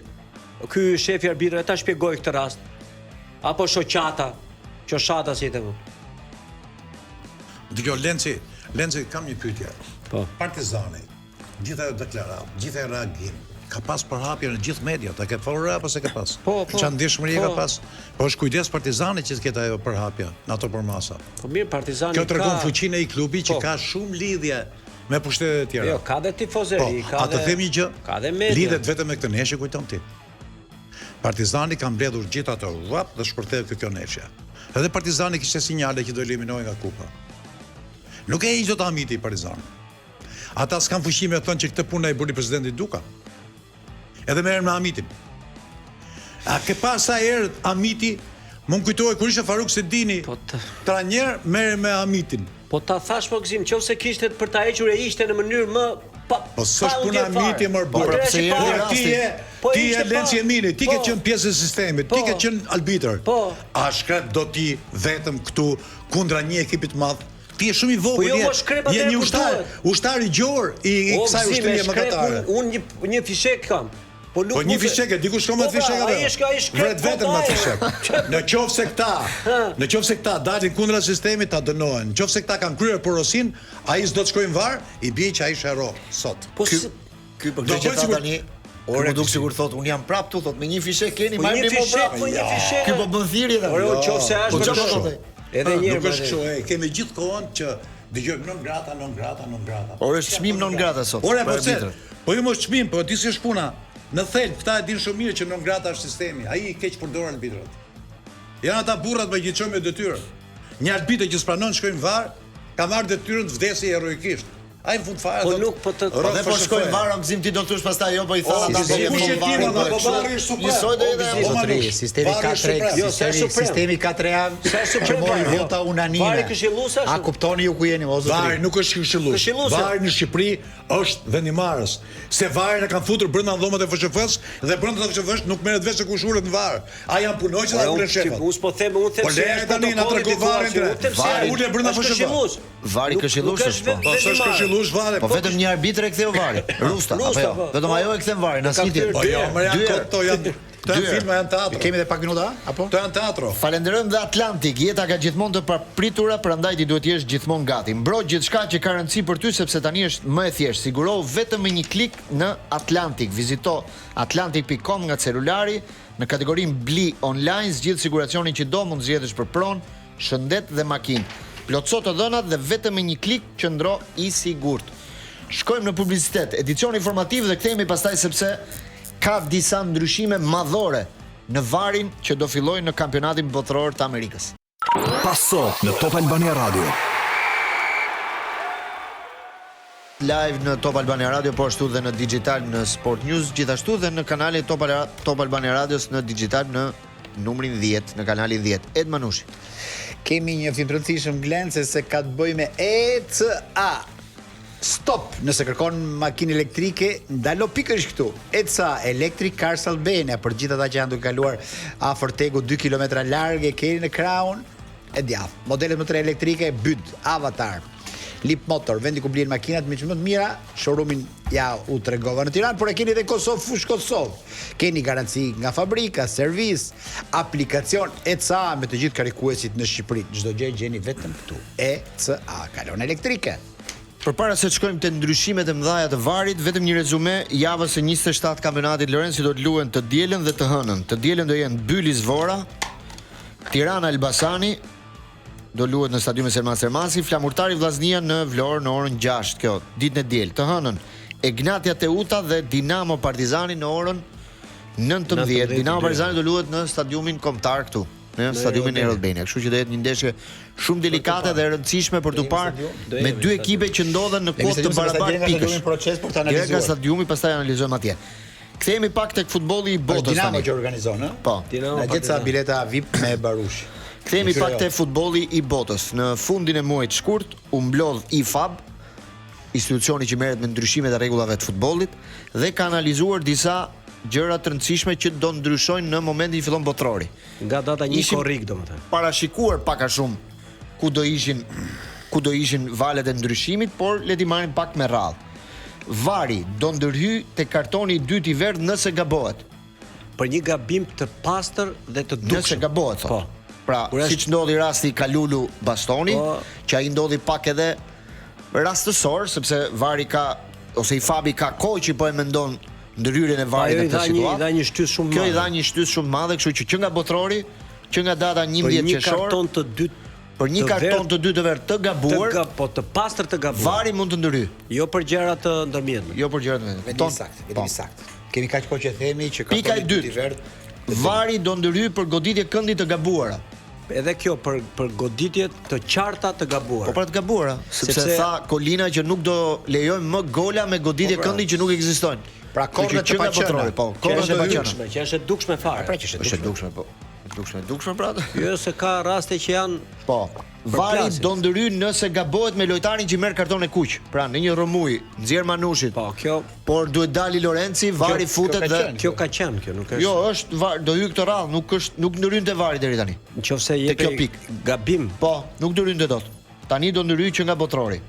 Ky shefi arbitrave ta shpjegoi këtë rast. Apo shoqata, qoshata si thënë. Dgjoj Lenci kam një pyetje. Po. Partizani, gjithë ajo deklaratë, gjithë ajo reagim, ka pas përhapje në gjithë mediat, a ke folur apo se ka pas? Po. Çan ndeshmëri ka pas? Po është kujdes Partizani që të ketë ajo përhapje në ato përmasa. Po mirë, Partizani kjo tregon fuqinë e klubit që ka shumë lidhje me pushtetet e tjera. Jo, ka dhe tifozëri, ka dhe. Atë them një gjë. Ka dhe media. Lidhet vetëm me këtë neshje, kujton ti. Partizani ka mbledhur gjithë ato rrap dhe shpërtheu kjo neshje. Edhe Partizani kishte sinjale që do eliminohej nga kupa. Nuk e hiq dot Hamiti Partizani. Ata s'kan fuqi me thënë që këtë punë e bëri presidenti Duka. Edhe merren me Hamitin. A ke pas sa herë Hamiti, më kujtohet kur ishte Faruk Sedini, trajner merren me Hamitin. Po ta thash po Gzim, nëse kishte për ta hequr e ishte në mënyrë më po s'është puna Hamiti më bërë. Ti e Lenci Emini, ti ke qenë pjesë e sistemit, ti ke qenë arbitër. A shkret do ti vetëm këtu kundra një ekipi të madh? Ti je shumë i vogël, je një ushtar i gjor i kësaj ushtrie mëkatare. Unë një fishek kam. Po një fishek, dikush ka më fishek atë. Vret vetëm me fishek. Në qoftë se këta dalin kundra sistemit, ta dënohen. Në qoftë se këta kanë kryer porosin, ai s'do të shkojnë var, i bie që ai shëro sot. Po ky për këtë që tha tani, ore duk sigur thot, un jam prap këtu, thot me një fishek keni, marrni më prap. Ky po bën thirrje tani. Ore qoftë se është edhe një nuk është kështu, kemi gjithë kohën që dëgjojmë non grata. Ore çmim non grata sot. Ore po ju mos çmim, po ti si është puna? Në thelb këta e din shumë mirë që non grata është sistemi. Ai i keq përdor arbitrat. Janë ata burrat me që çojnë me detyrë. Një arbitër që s'pranon shkojnë var, ka marrë detyrën të vdesë heroikisht. Ai në fund fare po nuk po të po shkojnë var, Gzim ti do të thosh pastaj jo po i tha ata do të varri suprem. Sistemi 4-3, sistemi 4-3, që mori vota unanime. Vari këshillues. A kuptoni ju ku jeni o zotëri? Vari nuk është këshillues. Vari në Shqipëri është vendimarrës. Se varin e kanë futur brenda dhomët e FSHF-s dhe brenda FSHF-s nuk merret vesh se kush ulet në var. A janë punonjës që ulen shefat. Unë po them, unë them se është tani na tregon varin. Vari ulet brenda FSHF-s. Vari këshillues është. Po s'është këshillues vari. Po vetëm një arbitër e ktheu vari. Rusta apo jo? Vetëm ajo e kthen varin, asnjë tjetër. Po jo, më janë këto janë Të filma janë teatro. Kemi edhe pak minuta, apo? Të janë teatro. Falenderojmë dhe Atlantik. Jeta ka gjithmonë të papritura, prandaj ti duhet jesh gjithmonë gati. Mbroj gjithçka që ka rëndësi për ty sepse tani është më e thjeshtë. Sigurohu vetëm me një klik në Atlantik. Vizito atlantik.com nga celulari në kategorinë Bli online, zgjidh siguracionin që do, mund zgjedhësh për pronë, shëndet dhe makinë. Plotëso të dhënat dhe vetëm me një klik qëndro i sigurt. Shkojmë në publicitet, edicion informativ dhe kthehemi pastaj sepse ka disa ndryshime madhore në varin që do fillojë në kampionatin botëror të Amerikës. Passo në Top Albania Radio. Live në Top Albania Radio, po ashtu dhe në digital në Sport News, gjithashtu dhe në kanalin Top Albania Radios në digital në numrin 10, në kanalin 10. Ed Manushi. Kemi një fjalë të rëndësishme Glencë se ka të bëjë me ECA. Stop, nëse kërkon makinë elektrike, ndalo pikërisht këtu. ECA Electric Cars Albania, për gjithë ata që janë duke kaluar afër Tegu 2 kilometra larg e keni në Crown, e djath. Modelet më të elektrike Byd, Avatar. Lip Motor, vendi ku blien makinat më të mira, showroomin ja u tregova në Tiranë, por e keni edhe Kosovë, fush Kosovë. Keni garanci nga fabrika, servis, aplikacion ECA me të gjithë karikuesit në Shqipëri. Çdo gjë gjeni vetëm këtu. ECA, kalon elektrike. Përpara se të shkojmë te ndryshimet e mëdha të Varit, vetëm një rezume, javës së 27 kampionatit Lorenzi do të luhen të dielën dhe të hënën. Të dielën do jenë Byli Zvora, Tirana Elbasani, do luhet në stadiumin Selman Sermasi, Flamurtari Vllaznia në Vlorë në orën 6, kjo ditën e diel. Të hënën Egnatia Teuta dhe Dinamo Partizani në orën 19. Dinamo Partizani do luhet në stadiumin kombëtar këtu, në stadiumin Erolbenia. Kështu që do jetë një ndeshje shumë delikate dhe e rëndësishme për të parë me dy ekipe që ndodhen në kohë të barabartë pikësh. Proces për të Direkt nga analizuar. stadiumi, pastaj analizojmë atje. Kthehemi pak tek futbolli i botës Dinamo tani. që organizon, ë? Po. Na gjet sa bileta VIP me Barush. Kthehemi pak te futbolli i botës. Në fundin e muajit shkurt u mblodh IFAB, institucioni që merret me ndryshimet e rregullave të futbollit dhe ka analizuar disa gjëra të rëndësishme që do ndryshojnë në momentin që fillon botrori. Nga data 1 Ishim korrik domethënë. Parashikuar pak a shumë ku do ishin valet e ndryshimit, por le t'i marrim pak me radhë. Vari do ndërhyj te kartoni i dytë i verdh nëse gabohet. Për një gabim të pastër dhe të dukshëm. Nëse gabohet, thot. Po. Pra, Kur është- siç ndodhi rasti i Kalulu Bastoni, Po. që ai ndodhi pak edhe rastësor, sepse Vari ka ose IFAB-i ka kohë që po e mendon ndërhyrjen e Varit në këtë situatë. I dha një shtys shumë Kjo i madhe. dha një shtys shumë madhe, kështu që nga botrori, që nga data 11 Për një qershor, karton të dytë për një të karton verdh të dytë të verdh të gabuar, po të pastër të gabuar. Vari mund të ndërhyj. Jo për gjëra të ndërmjetme. Jo për gjërat e Vetëm sakt, vetëm sakt. Kemi kaq kohë që themi që Pika e kartoni dytë. i verdh. Vari do ndërhyj për goditje këndit të gabuara. Edhe kjo për goditje të qarta të gabuara. Po për të gabuara, sepse Sepse- tha Kolina që nuk do lejojmë më gola me goditje këndi që nuk ekzistojnë. Pra, kornet Kështu që të nga paqena. botrori, po, Që kornet është e e paqena. dukshme, që është e dukshme fare. Pra që është Është e dukshme, po. Dukshme pra. Jo se ka raste që janë Po. Vari plasit. do ndërhyj nëse gabohet me lojtarin që merr karton e kuq. Pra në një rrëmuj, nxjerr Manushit. Po, kjo Por duhet dali Lorenci, Vari futet ka dhe qenë. kjo ka qenë, kjo nuk është. Jo, është do hyj këtë radhë, nuk ndërhyn Vari deri tani. Nëse Te kjo jep pik. gabim, Po, nuk ndërhyn dot. Tani do ndërhyj që nga botrori.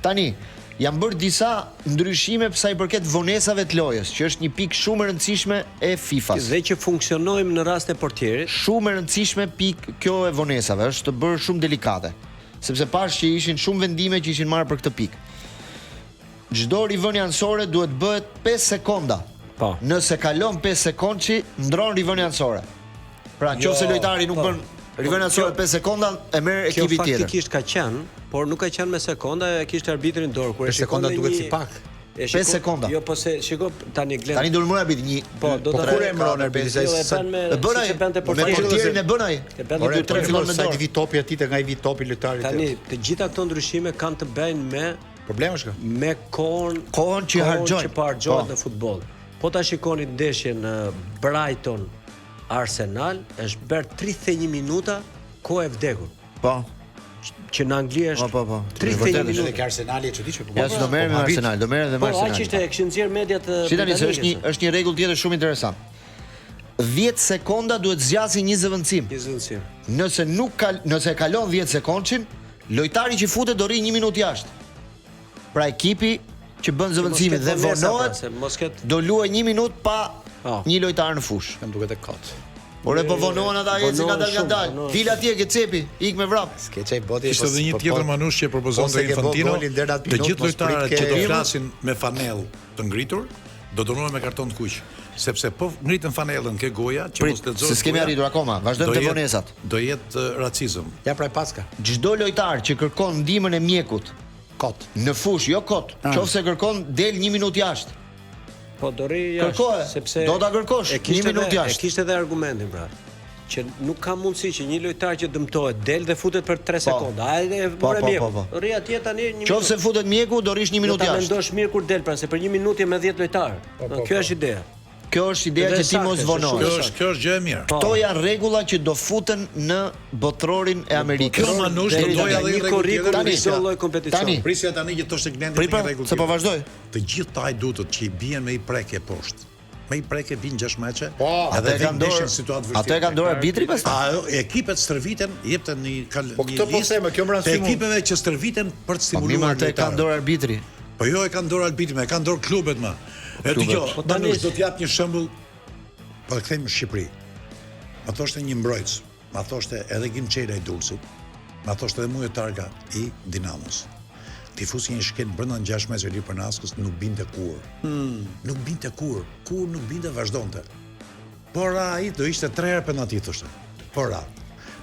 Tani janë bërë disa ndryshime sa i përket vonesave të lojës, që është një pikë shumë e rëndësishme e FIFA-s. dhe që funksionojmë në rast e portierit, Shumë e rëndësishme pikë kjo e vonesave, është të bërë shumë delikate, sepse pash që ishin shumë vendime që ishin marrë për këtë pikë. Çdo rivënie anësore duhet bëhet 5 sekonda. Po. Nëse kalon 5 sekondçi, ndron rivënia anësore. Pra, nëse lojtari nuk po. bën rivënie anësore 5 sekonda, e merr kjo ekipi tjetër. faktikisht ka qenë, por nuk ka qenë me sekonda, e kishte arbitrin dorë kur e 5 sekonda shikonte duket një- si pak. e 5 sekonda. Jo, po se shiko tani Glen. Tani do të mëra arbitri një. Po, do ta kur e emëron arbitri, se sa- e bën me E bën ai. siç e bën te Me portieri. portierin e bën ai. E bën Ore, dy, tre tre fillon me sa dorë. i vi topi atij te nga i vi topi lojtarit. Tani të gjitha këto ndryshime kanë të bëjnë Problemi është kjo. me Kohën që harxojnë. që po harxohet Po. në futboll. Po ta shikoni ndeshjen në Brighton Arsenal, është bërë 31 minuta kohë e vdekur. Po. Që në Angli është Po. 31 Vërtet Edhe minuta. ke Arsenali e çuditshme. Ja s'do merrem me Arsenal, do merrem edhe Po, me aq Arsenal. ishte e kishin nxjerr mediat Si tani se britanike, është një rregull tjetër shumë interesant. 10 sekonda duhet zgjasë një zëvendësim. se. Nëse e kalon 10 sekondçin, lojtari që futet do rri 1 minutë jashtë. Pra ekipi që bën zëvendësimin dhe vonohet mos ket do luajë 1 minutë pa Po. një lojtar në fushë. Kam duket e kot. Por e po vonohen ata që vonohen nga shumë, dal. vonohen Dil atje ke cepi, ik me vrap. Skeçaj boti. Ishte edhe një tjetër manush që propozonte Infantino, të gjithë lojtarët që do flasin me fanellë të ngritur, do dënohen me karton të kuq, sepse po ngritën fanellën ke goja që mos lexohet. Se s'kemi arritur akoma, vazhdojmë te vonesat. Do jetë racizëm. Ja pra e paska. Çdo lojtar që kërkon ndihmën e mjekut Kot. në fushë, jo kot, qofse kërkon del 1 minutë jashtë. Po do rri jashtë, Kërkoje, sepse do ta kërkosh, e kishte 1 minutë edhe- jashtë. E kishte edhe argumentin pra, që nuk ka mundësi që një lojtar që dëmtohet del dhe futet për 3 sekonda. Ai e more po, mjeku. po. Rri atje tani 1 minutë. Qofse futet mjeku, do rish 1 minutë Do ta jashtë. mendosh mirë kur del, pra se për 1 minutë je me 10 lojtar. Kjo është ideja. Kjo është ideja Edhe që ti mos saktë, vonohesh. Kjo është gjë e mirë. Po. Këto janë rregulla që do futen në botrorin e Amerikës. Kjo manush do Deri doja tani edhe një rregull korriku tjetër. në çdo lloj kompeticioni. Tani. Prisja tani që thoshte Glendi Pri, një pra, rregull. se po tjetër. vazhdoj. Të gjithë tajdutot që i bien me i prekje poshtë. me i preke bin 6 meçe. Atë ka ndorë situatë vështirë. Atë ka ndorë arbitri pastaj. Ekipet stërviten, jepten një Po këtë po them, kjo më të ekipeve që stërviten për të Po stimuluar atë ka ndorë arbitri. Po jo e ka ndorë arbitri, e ka ndorë klubet më. E dëgjoj, tani do të jap një shembull. Po e kthejmë në Shqipëri. Ma thoshte një mbrojtës, ma thoshte edhe Gim Çela i Dulsit, ma thoshte edhe Mujo Targa i Dinamos. Tifusi një shken brenda 6 metrë li për Naskës nuk binte kur. Nuk binte kur nuk binte vazhdonte. Por ai do ishte 3 herë penalti thoshte. Por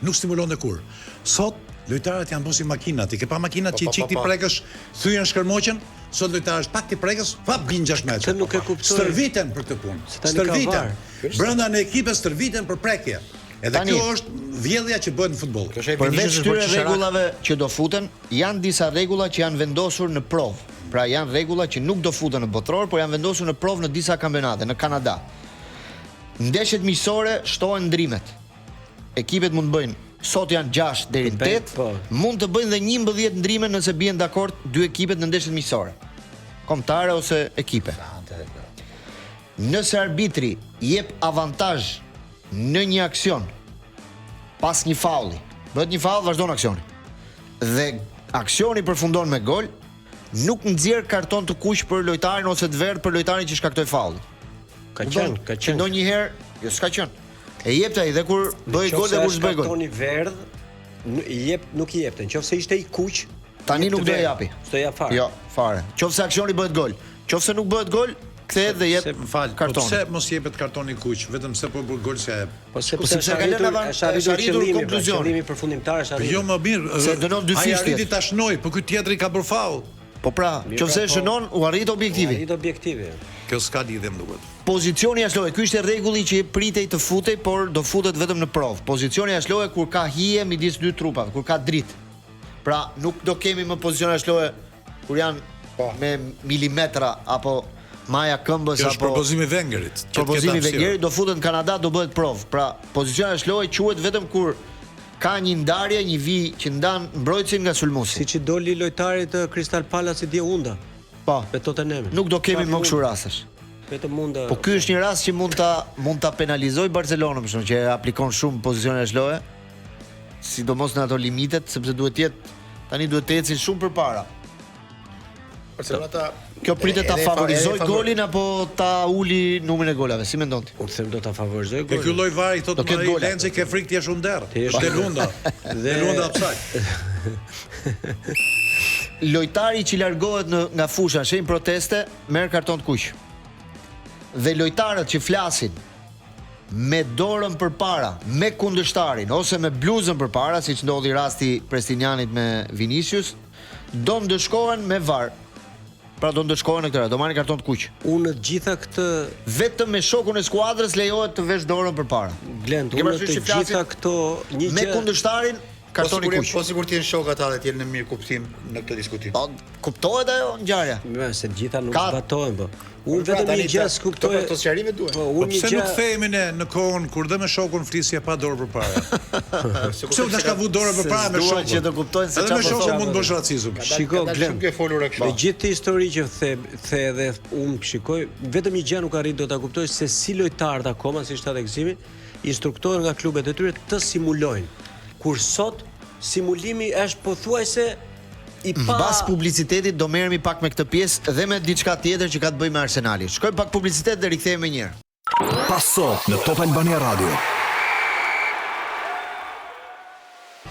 nuk stimulonte kur. Sot lojtarët janë bosi makinat, i ke pa makinat që i çik ti prekësh, thyen shkërmoqen, sot lojtarësh pak ti prekësh, pa bin 6 metrë. Nuk e kuptoj. Stërviten për këtë punë. Stërviten. Brenda në ekipe stërviten për prekje. Edhe kjo është vjedhja që bëhet në futboll. Përveç këtyre rregullave që do futen, janë disa rregulla që janë vendosur në provë. Pra janë rregulla që nuk do futen në botror, por janë vendosur në provë në disa kampionate, në Kanada. Ndeshjet miqësore shtohen ndrimet. Ekipet mund të bëjnë, sot janë 6 deri në 8, mund të bëjnë dhe 11 ndrime nëse bien dakord dy ekipet në ndeshjet miqësore. Kombëtare ose ekipe. Nëse arbitri jep avantazh në një aksion pas një faulli, bëhet një faull, vazhdon aksioni. Dhe aksioni përfundon me gol, nuk nxjerr karton të kuq për lojtarin ose të verdh për lojtarin që shkaktoi faullin. Ka qenë. Ndonjëherë, jo s'ka qenë. E jepte ai dhe kur bëi gol dhe kur s'bëi gol. Kartoni verdh, nuk i jepte. Nëse ishte i kuq, tani nuk do e japi. S'do ja fare. Jo, fare. Nëse aksioni bëhet gol, nëse nuk bëhet gol, kthehet dhe jep karton. Po pse mos jepet kartoni kuq, vetëm se po bër gol se jep. Po sepse ka arritur konkluzionin. Qëllimi përfundimtar është arritur. Jo më mirë, se dënon dy fish. Ai arriti ta shnoj, po ky tjetri ka bër faull. Po pra, nëse shënon, u arrit objektivi. Arrit objektivi. Kjo s'ka lidhje më duket. Pozicioni jashtëlojë, ky ishte rregulli që pritej të futej, por do futet vetëm në provë. Pozicioni jashtëlojë kur ka hije midis dy trupave, kur ka dritë. Pra, nuk do kemi më pozicion jashtëlojë kur janë me milimetra apo maja këmbës apo propozimi i Wengerit. Propozimi i Wengerit do futet në Kanada, do bëhet provë. Pra, pozicioni jashtëlojë quhet vetëm kur ka një ndarje, një vi që ndan mbrojtësin nga sulmuesi. Siç i doli lojtarit të Crystal Palace dje unda. Po, me Tottenham. Nuk do kemi më kështu rastesh. Vetëm mund. Po ky është një rast që mund ta penalizoj Barcelonën, për shkak që aplikon shumë pozicione jashtëlojë, sidomos në ato limitet, sepse duhet të ecin shumë përpara. Barcelona kjo pritet ta favorizoj golin apo ta uli numrin e golave, si mendon ti? Unë them do ta favorizoj golin. Ky loj vari thotë Mari Lenci ke frikë ti je shumë derr. Te lunda. Dhe lunda psaj. Lojtari që largohet nga fusha, shenjë proteste, merr karton të kuq. Dhe lojtarët që flasin me dorën përpara, me kundërshtarin ose me bluzën përpara, siç ndodhi rasti Prestinianit me Vinicius, do ndëshkohen me VAR. Pra do ndëshkohen në këtë, do marrin karton të kuq. Unë të gjitha këtë vetëm me shokun e skuadrës lejohet të vesh dorën përpara. Glend, unë të gjitha këto një gjë me kundërshtarin kartoni kuq. Po sigurt janë shok ata dhe të jenë në mirë kuptim në këtë diskutim. Po kuptohet ajo ngjarja. Se të gjitha nuk zbatohen po. Unë vetëm një gjë kuptoj. Këto sqarime duhen. Po unë pse nuk themi ne në kohën kur dhe me shokun flisje pa dorë përpara. Pse u dashka vu dorë përpara me shokun? Që të kuptojnë se çfarë. Edhe me shokun mund të bësh racizëm. Shiko Glend, ke folur kështu. Me gjithë të histori që the edhe unë shikoj, vetëm një gjë nuk arrit do ta kuptoj se si lojtarët akoma si shtatë gëzimi instruktohen nga klubet e tyre të simulojnë. Kur sot simulimi është pothuajse i pa mbas publicitetit do merremi pak me këtë pjesë dhe me diçka tjetër që ka të bëjë me Arsenalin. Shkojmë pak publicitet dhe rikthehemi më njëherë. Passo në Top Albania Radio.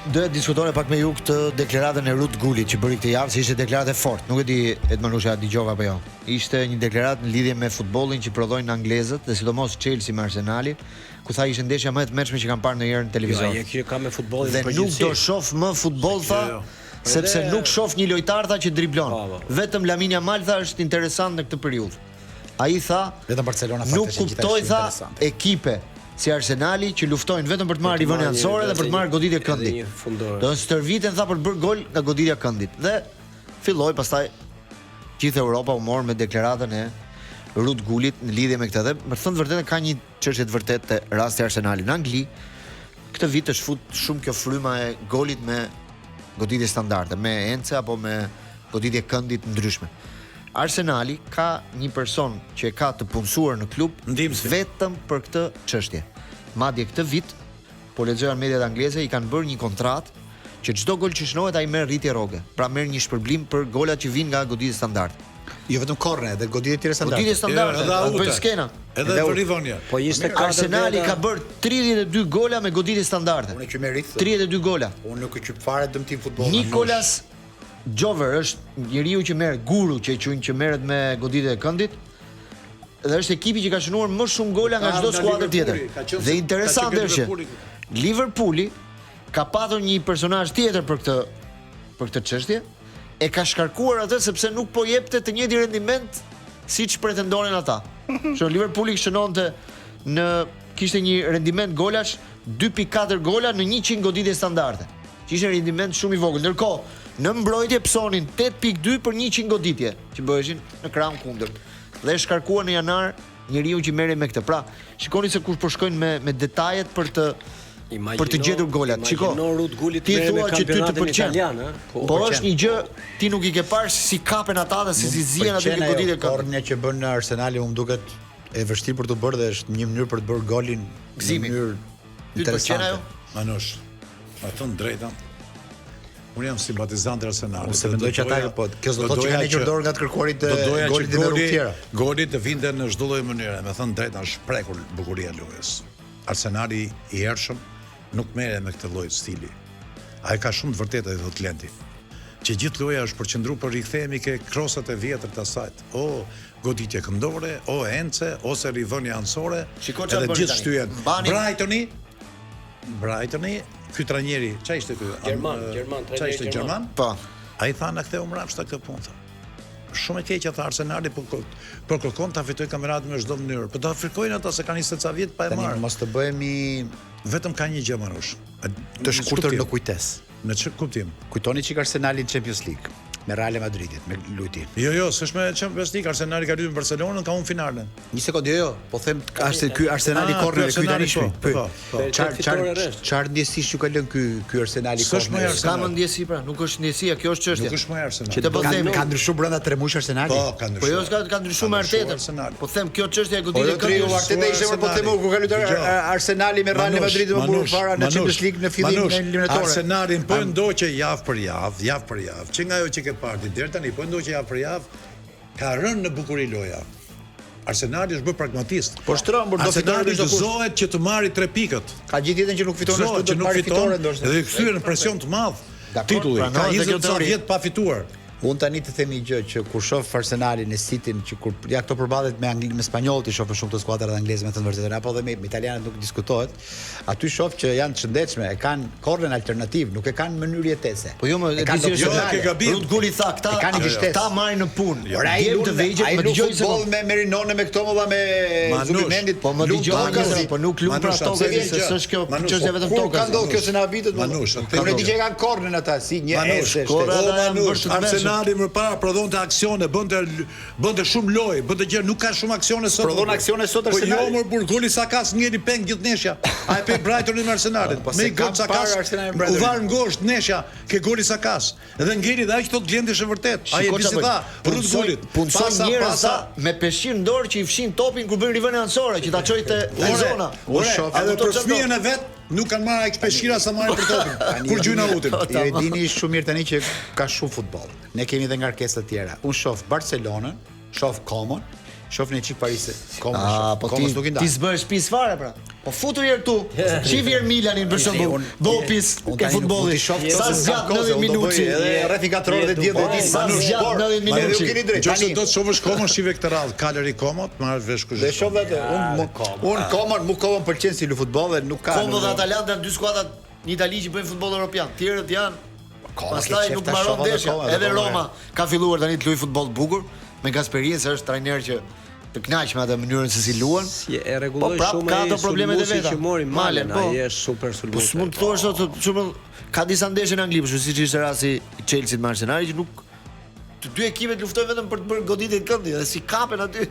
Do të diskutojmë pak me ju këtë deklaratën e Ruud Gullit që bëri këtë javë, se ishte deklaratë fortë. Nuk e di Edmanusha dëgjova apo jo. Ishte një deklaratë në lidhje me futbollin që prodhojnë anglezët dhe sidomos Chelsea me Arsenalin, ku tha ishte ndeshja më e tmerrshme që kanë parë ndonjëherë në televizor. Ja, që ka me futbollin dhe nuk do shoh më futboll tha, sepse nuk shoh një lojtar tha që driblon. Vetëm Lamine Yamal tha është interesant në këtë periudhë. Ai tha, vetëm Barcelona nuk kuptoi tha ekipe si Arsenali që luftojnë vetëm për të marrë rivën anësore dhe për të marrë goditje këndit. Do të stërviten tha për të bërë gol nga goditja këndit. Dhe filloi pastaj gjithë Europa u mor me deklaratën e Ruud Gullit në lidhje me këtë dhe më thënë vërtetë ka një çështje të vërtetë te rasti Arsenalit në Angli. Këtë vit është fut shumë kjo fryma e golit me goditje standarde, me ence apo me goditje këndit ndryshme. Arsenali ka një person që e ka të punësuar në klub Ndihmësi. vetëm për këtë çështje. Madje këtë vit, po lexoja në mediat angleze, i kanë bërë një kontratë që çdo gol që shnohet ai merr rritje rroge. Pra merr një shpërblim për golat që vijnë nga goditje standard. Jo vetëm korne, edhe goditje tjera standarde. Goditje standard, bën skena. Edhe për Rivonia. Po 24 Arsenali ka bërë 32 gola me goditje standarde. Unë që merrit. 32 gola. Unë nuk e qyp fare dëmtim futboll. Nicolas Jover është njeriu që merr guru që e quajnë që merret me goditje e këndit. Dhe është ekipi që ka shënuar më shumë gola nga çdo skuadër tjetër. Dhe interesante është që Liverpooli ka patur një personazh tjetër për këtë çështje, e ka shkarkuar atë sepse nuk po jepte të njëjtin rendiment siç pretendonin ata. Që Liverpooli shënonte kishte një rendiment golash 2.4 gola në 100 goditje standarde. Që ishte rendiment shumë i vogël. Ndërkohë, në mbrojtje psonin 8.2 për 100 goditje që bëheshin në krahun kundërt. Dhe e shkarkuar në janar njeriu që merret me këtë. Pra, shikoni se kush po shkojnë me detajet për të gjetur golat. Shiko, ti thua që ty të pëlqen italian, po është një gjë ti nuk i ke parë si kapen ata dhe si zihen aty në goditje këtu. Kornja që bën në Arsenali më duket e vështirë për të bërë dhe është një mënyrë për të bërë golin në mënyrë interesante. Manush, ma thënë drejta. Unë jam simpatizant e Arsenalit. Unë se mendoj që ata po kjo do të thotë që kanë hequr dorë nga të kërkuarit të golit në rrugë tjera. Goli të vinte në çdo lloj mënyre, me thënë drejta është prekur bukuria e lojës. Arsenali i hershëm nuk merret me këtë lloj stili. Ai ka shumë të vërtetë ai thot Lenti. Që gjithë loja është përqendruar për rikthehemi ke krosat e vjetër të asajt. O goditje këndore, o ence, ose rivonia anësore, edhe gjithë shtyhen. Brightoni, ky trajneri, çfarë ishte ky? Çfarë ishte Gjerman? Po. Ai tha na ktheu mbrapsht këtë punë. Shumë e keq ata Arsenali po kërkon ta fitojë kampionatin në çdo mënyrë. Po ta frikojnë ata se kanë 20 vjet pa e marrë. Mos të bëhemi vetëm ka një gjë Manush. Të shkurtër në kujtesë. Në çfarë kuptim? Kujtoni çik Arsenali në Champions League me Real Madridit, me lutje. Jo, s'është me Champions League, Arsenali ka luajtur me Barcelonën, ka humbur finalen. Një sekondë, jo, po them është ky Arsenali korner ky tani shpi. Çfarë ndjesish ju ka lënë ky Arsenali korner? Ka më ndjesi pra, nuk është ndjesia, kjo është çështja. Nuk është më Arsenal. Që të po them ka ndryshuar brenda 3 muaj Arsenali. Po, ka ndryshuar. Po jo, ka ndryshuar me Artetën. Po them kjo çështja e goditjes këtu. Po Arteta ishte më po them ku ka luajtur Arsenali me Real Madridin më burr para në Champions League në fillim në eliminatorë. Arsenalin po ndoqë javë për javë. Që nga ajo që ke parë deri tani po ndoqë javë për javë, ka rënë në bukuri loja. Arsenali është bërë pragmatist. Po shtrëmbur do Arsenali gëzohet që të marrë 3 pikët. Ka gjithë jetën që nuk fiton ashtu do të marrë fitore ndoshta. Dhe kthyer në presion të madh. Titulli ka 20 vjet pa fituar. Unë tani të themi një gjë që kur shoh Arsenalin e Cityn që kur ja këto përballet me spanjollët i shoh shumë të skuadrat angleze me të vërtetë apo dhe me italianët nuk diskutohet. Aty shoh që janë të shëndetshme, e kanë korren alternativ, nuk e kanë mënyrë jetese. Po jo, më disi ke gabim. Rut Guli tha këta marrin në punë. Ai të vegjël, më dëgjoj se futboll me Merinone me këto mëdha me Zulimendit, po më dëgjoj, po nuk lum për ato se s'është kjo çështje vetëm tokës. Ka ndodhur kjo se na habitet. Unë di që kanë korren ata si një esë. Arsenali më parë prodhonte aksione, bënte shumë lojë, bënte gjë, nuk ka shumë aksione sot. Prodhon aksione sot Arsenali. Po jo më burgoli Sakas ngeli peng gjithë neshja. Ai pe Brightonin me Arsenalit. Me gol Sakas. U var ngosht neshja ke goli Sakas. Dhe ngeli dhe aq thot Glendi është vërtet. Ai e di si tha, rrut golit. Punson njerëza me peshqir në dorë që i fshin topin kur bën rivonia anësore që ta çojte në zona. Edhe për fëmijën e vet nuk kanë marrë aq peshqira sa marrin për topin. Kur gjujnë autin. Ju e dini shumë mirë tani që ka shumë futboll. Ne kemi edhe ngarkesa të tjera. Unë shoh Barcelonën, shoh Komon, shoh në çik Paris. Komon. Po ti s'bësh shtëpis fare pra. Po futur herë tu. Shihir Milanin për shembull. Bopis ke futbollit. Sa zgjat 90 minutë. Rreth 4 orë dhe diell dhe sa zgjat 90 minutë. Ju keni drejt. Nëse do të shohësh Komon shive këtë radhë, Kaleri Komon, marr vesh kush. Dhe shoh vetë unë Komon pëlqen si lu futboll dhe nuk ka. Komon dhe Atalanta janë dy skuadra në Itali që bëjnë futboll evropian. Tjerët janë pastaj nuk mbaron ndeshja. Edhe Roma ka filluar tani të luajë futboll bukur me Gasperini, se është trajner që të kënaq me atë mënyrën se si luan. Si e rregulloi shumë ka ato problemet e veta. Që mori Malen, ai është super sulmues. Po s'mund të thuash sot shumë ka disa ndeshje në Angli, por siç ishte rasti i Chelsea me Arsenalin që nuk të dy ekipet luftojnë vetëm për të bërë goditje të këndit, dhe si kapen aty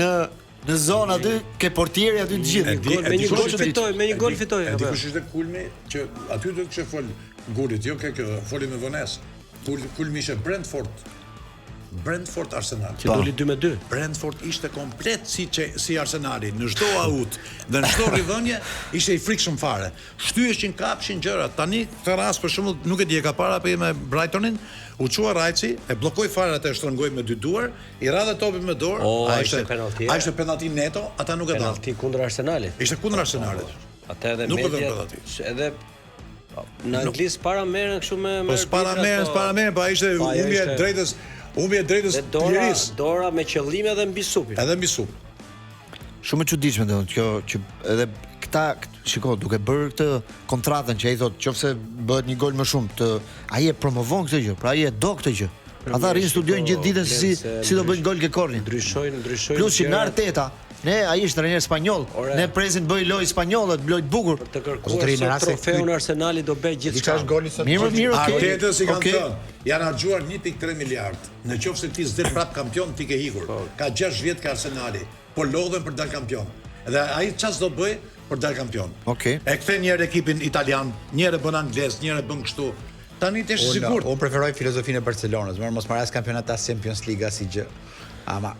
në zonë aty ke portieri aty të gjithë. Me një gol fitoi, Di kush ishte kulmi që aty do të kishte fol Gulit, jo kjo foli me vonesë. Kulmi ishte Brentford. Brentford Arsenal. Që doli 2-2. Brentford ishte komplet si Arsenali, në çdo aut dhe në çdo rrivënie ishte i frikshëm fare. Shtyheshin, kapshin gjëra. Tani këtë rast për shembull nuk e di e ka para apo me Brightonin, u çua Rajci, e bllokoi fare atë, e shtrëngoi me 2 duar, i radhë topin me dorë. Ai ishte penalti. Ai ishte penalti neto, ata nuk e dhanë. Penalti kundër Arsenalit. Ishte kundër Arsenalit. Atë edhe Nuk e dhënë media, penalti. edhe në Anglisë para merren kështu me Po para merren, po ai ishte humbi e drejtës lirisë. Dora me qëllime edhe mbi supin. Edhe mbi sup. Shumë e çuditshme domethënë kjo që edhe këta shiko, duke bërë këtë kontratën që ai thotë, qofse bëhet një gol më shumë të ai e promovon këtë gjë, pra ai e do këtë gjë. Ata rrinë studiojnë gjithë ditën si do bëjnë gol ke korni. Ndryshojnë. Plus që në Arteta, ai është trajner spanjoll. Ne presim të bëj lojë spanjolle, të lojë të bukur. Të kërkuar trofeun Arsenali do bëj gjithçka. Mirë, Arteta si kanë thënë, janë harxuar 1.3 miliard. Në qoftë se ti s'del prap kampion, ti ke ikur. Ka 6 vjet ka Arsenali, po lodhen për dal kampion. Dhe ai çfarë do bëj për dal kampion? Okej. E kthen një herë ekipin italian, një herë bën anglez, një herë bën kështu. Tani ti je sigurt. Unë preferoj filozofinë e Barcelonës, mos marrësh kampionat as Champions League as i gjë. Ama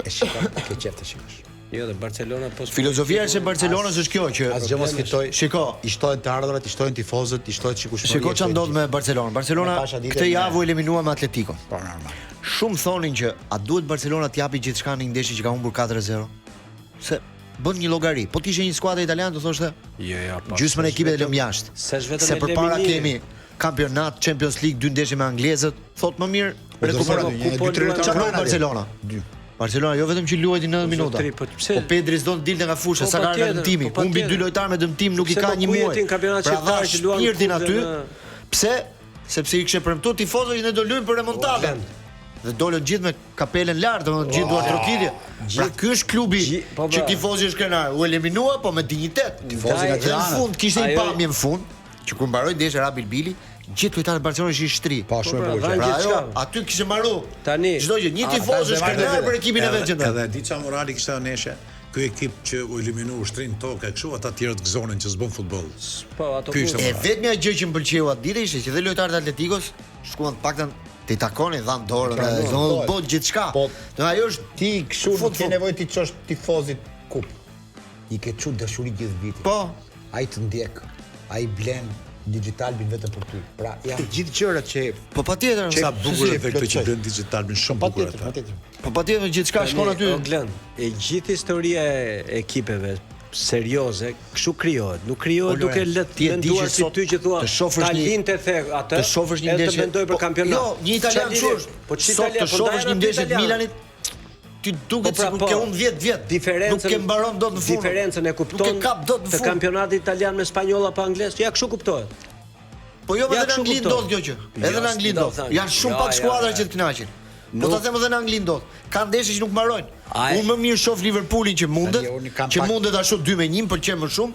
e shikoj, ke qef të shikosh. Jo, dhe Barcelona po. Filozofia e Barcelonës është kjo që asgjë mos fitoj. Shiko, i shtohen të ardhurat, i shtohen tifozët, i shtohet shikueshmëria. Shiko ç'a ndodh me Barcelona. Barcelona këtë javë u eliminua me Atletico. Po normal. Shumë thonin që a duhet Barcelona të japi gjithçka në një ndeshje që ka humbur 4-0? Se bën një llogari. Po të ishte një skuadër italiane do thoshte, Jo, gjysmën e ekipit e lëm jashtë. Se përpara kemi kampionat, Champions League, 2 ndeshje me anglezët, thot më mirë rekuperojmë çfarë Barcelona. Barcelona jo vetëm që luajti 90 minuta. Po Pedri s'do të dilte nga fusha, sa ka nga dëmtimi. Humbi 2 lojtarë me dëmtim, nuk i ka një muaj. Pra dha shpirtin aty. Pse? Sepse i kishte premtuar tifozët që ne do luajmë për remontadën. Dhe dolën gjithë me kapelen lart, domethënë gjithë duar trokitje. Pra ky është klubi që tifozëri është krenar, u eliminua po me dinjitet. Tifozët nga Tirana. Në fund kishte një pamje në fund, që kur mbaroi ndeshja Rabil Bili, gjithë lojtarët e Barcelonës ishin shtri. Po shumë e bukur. Pra ajo aty kishte marrë. Tani çdo gjë, një tifoz është krenar për ekipin e vet që Edhe diça morali kishte ndeshja. Ky ekip që u eliminu ushtrin tokë kështu, ata të tjerë të gëzonin që s'bën futboll. Po ato. E vetmja gjë që më pëlqeu atë ditë ishte që dhe lojtarët e Atletikos shkuan të paktën ti takonin, dhan dorën, do të bëj gjithçka. Do ajo është Ti kështu nuk ke nevojë ti çosh tifozit kup. I ke çu dashuri gjithë vitin. po. Ai të ndjek, ai blen digital bin vetëm për ty. Pra janë gjithë gjërat që Po patjetër, Sa bukur është këtë që bën digital, bën shumë bukur ata. po patjetër gjithçka shkon aty. Glen, e gjithë historia e ekipeve serioze kështu krijohet. Nuk krijohet duke lënë menduar si ty që thua ta linte the atë. Të shohësh një ndeshje. Të mendoj për kampionat. Jo, një italian çush. Po ç'i Sot të shohësh një ndeshje të Milanit, ti duket sikur ke humbur 10 vjet. Nuk ke mbaron dot në fund. Diferencën e kupton. Nuk e kap dot në Të fund. kampionatit italian me spanjoll apo angles, ja kështu kuptohet. Po jo Ja, vetëm në kështu Angli kupton. ndodh kjo gjë. Edhe në Angli ndodh. Janë shumë pak skuadra që të kënaqin. Po ta them edhe në Angli ndodh. Ka ndeshje që nuk mbarojnë. Unë më mirë shoh Liverpoolin që mundet, ashtu 2-1 pëlqen më shumë,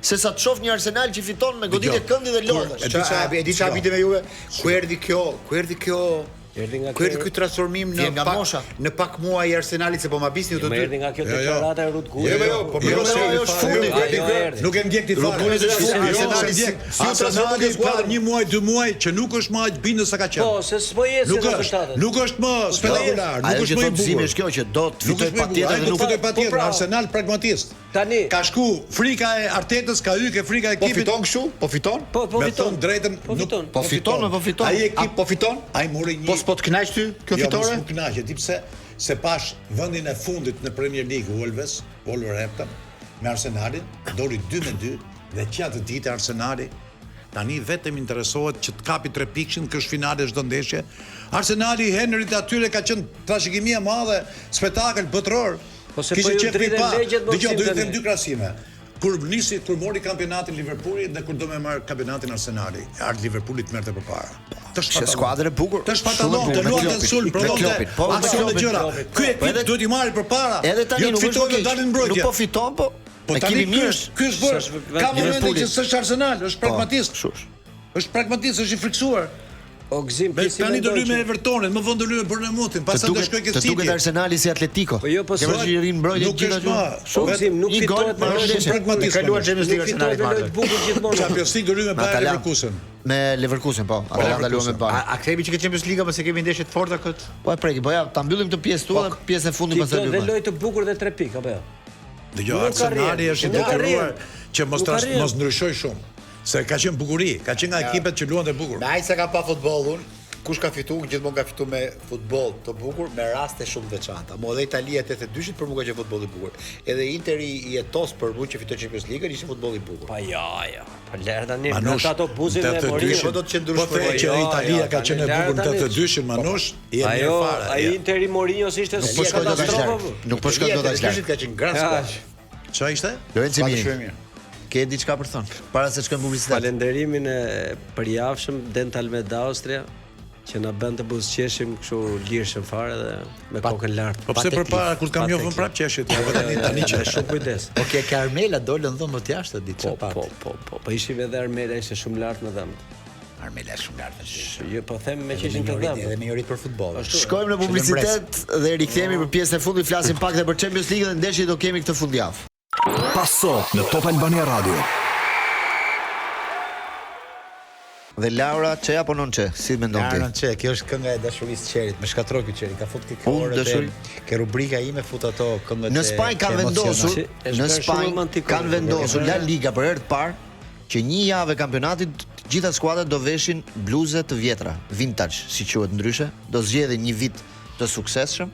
sesa të shoh një Arsenal që fiton me goditje këndi dhe lodhesh. e di çfarë vite me Juve, ku erdhi kjo ky transformim në pak muaj i Arsenalit se po ma bisni u të dy. Erdhi nga kjo deklarata e Ruth Gullit. Po ajo është fundi. Nuk e ndjek ti fare. Arsenali ka një muaj, 2 muaj që nuk është më aq bindë sa ka qenë. Po, se s'po jesi në rezultatet. Nuk është më spektakular, nuk është më i bukur. Është kjo që do të fitoj patjetër dhe nuk fitoj patjetër. Arsenal pragmatist. Tani Ka shku frika e Artetës, ka hyke frika e Po ekipit. fiton kështu? Po fiton? po Me fiton. thon drejtën, Po fiton. Ai ekip po fiton? Ai mori një. Po s'po të kënaq ty kjo fitore? Jo, mos më kënaqet, di pse? Se pash vendin e fundit në Premier League Wolverhampton me Arsenalin, dori 2-2 dhe qatë ditë Arsenali tani vetëm interesohet që të kapi 3 pikë në kështfinale çdo ndeshje. Arsenali Henryt atyre ka qenë trashëgimi e madhe, spektakël botëror. Po se po ju dritën legjet më Dgjoj, do të them 2 krahasime. Kur mori kampionatin Liverpooli dhe kur do me marr kampionatin Arsenali, Liverpooli të merrte përpara. Është skuadër e bukur. Të shpatallon, të luajë sul, prodhonte aksion të gjëra. Ky ekip duhet i marrë përpara. Edhe tani nuk fiton të dalin mbrojtje. Nuk po fiton, po tani ky është bërë. Ka momente që s'është Arsenal, është pragmatist. Është pragmatist, është i friksuar. O gzim, tani do luaj me Evertonin, më vonë do luaj me Bournemouth, pastaj do shkoj ke City. Të duket Arsenali si Atletico. Po jo, po s'është i rin mbrojtje gjithë aty. Gzim, nuk fitohet me pragmatist. Kaluar Champions League Arsenalit. bukur gjithmonë. Champions League do luaj me Bayern Leverkusen. Me Leverkusen, po. Atalanta luan me Bayern. A kthehemi çka Champions League apo se kemi ndeshje të forta kët? Po e prekim, po ja, ta mbyllim këtë pjesë tuaj dhe pjesën e fundit pastaj Dhe luajmë. lojë të bukur dhe 3 pikë apo jo? Dëgjoj, Arsenali është i detyruar që mos ndryshoj shumë. Se ka qenë bukuri, ka qenë nga ekipet që luan të bukur. Me aq sa ka pa futbollun, kush ka fituar, gjithmonë ka fituar me futboll të bukur, me raste shumë veçanta. Mo dhe Italia 82-shit për mua ka qenë futboll i bukur. Edhe Interi i jetos për mua që fitoi Champions League ishte futboll i bukur. Pa jo. Po lërë tani me ato buzin e Mourinho. Po do të qëndrosh Po the që Italia ka qenë e bukur në 82-shin Manush, i e mirë fare. Ai Interi Mourinho ishte Po shkoj dot aq larg. Nuk po shkoj dot aq larg. Ka qenë gran skuadër. Çfarë ishte? Lorenzo Mini. Ke diçka për thënë? Para se të shkojmë publicitet. Falënderimin e përjavshëm Dental Med Austria që na bën të buzëqeshim kështu lirshëm fare dhe me kokën lart. Po pse përpara kur kam njofën prap qeshit, po tani që shumë kujdes. Okej, ka Armela dolën dhëmë të jashtë ditë çfarë. Po ishim edhe Armela ishte shumë lart në dhëm. Armela është shumë lart tash. Jo, po them me që ishin të dhëm. Edhe me njorit për futboll. Shkojmë në publicitet dhe rikthehemi për pjesën e fundit, flasim pak edhe për Champions League dhe ndeshjet do kemi këtë fundjavë. Passo në Top Albania Radio. Dhe Laura Çe apo non Çe, si mendon ti? Laura Çe, kjo është kënga e dashurisë Çerit, më shkatroi ky Çeri, ka fut këtë orë. Ke rubrika ime fut ato këngët. Në Spanjë kanë vendosur La Liga për herë të parë që një javë e kampionatit gjitha skuadrat do veshin bluze të vjetra, vintage, si quhet ndryshe, do zgjedhin një vit të suksesshëm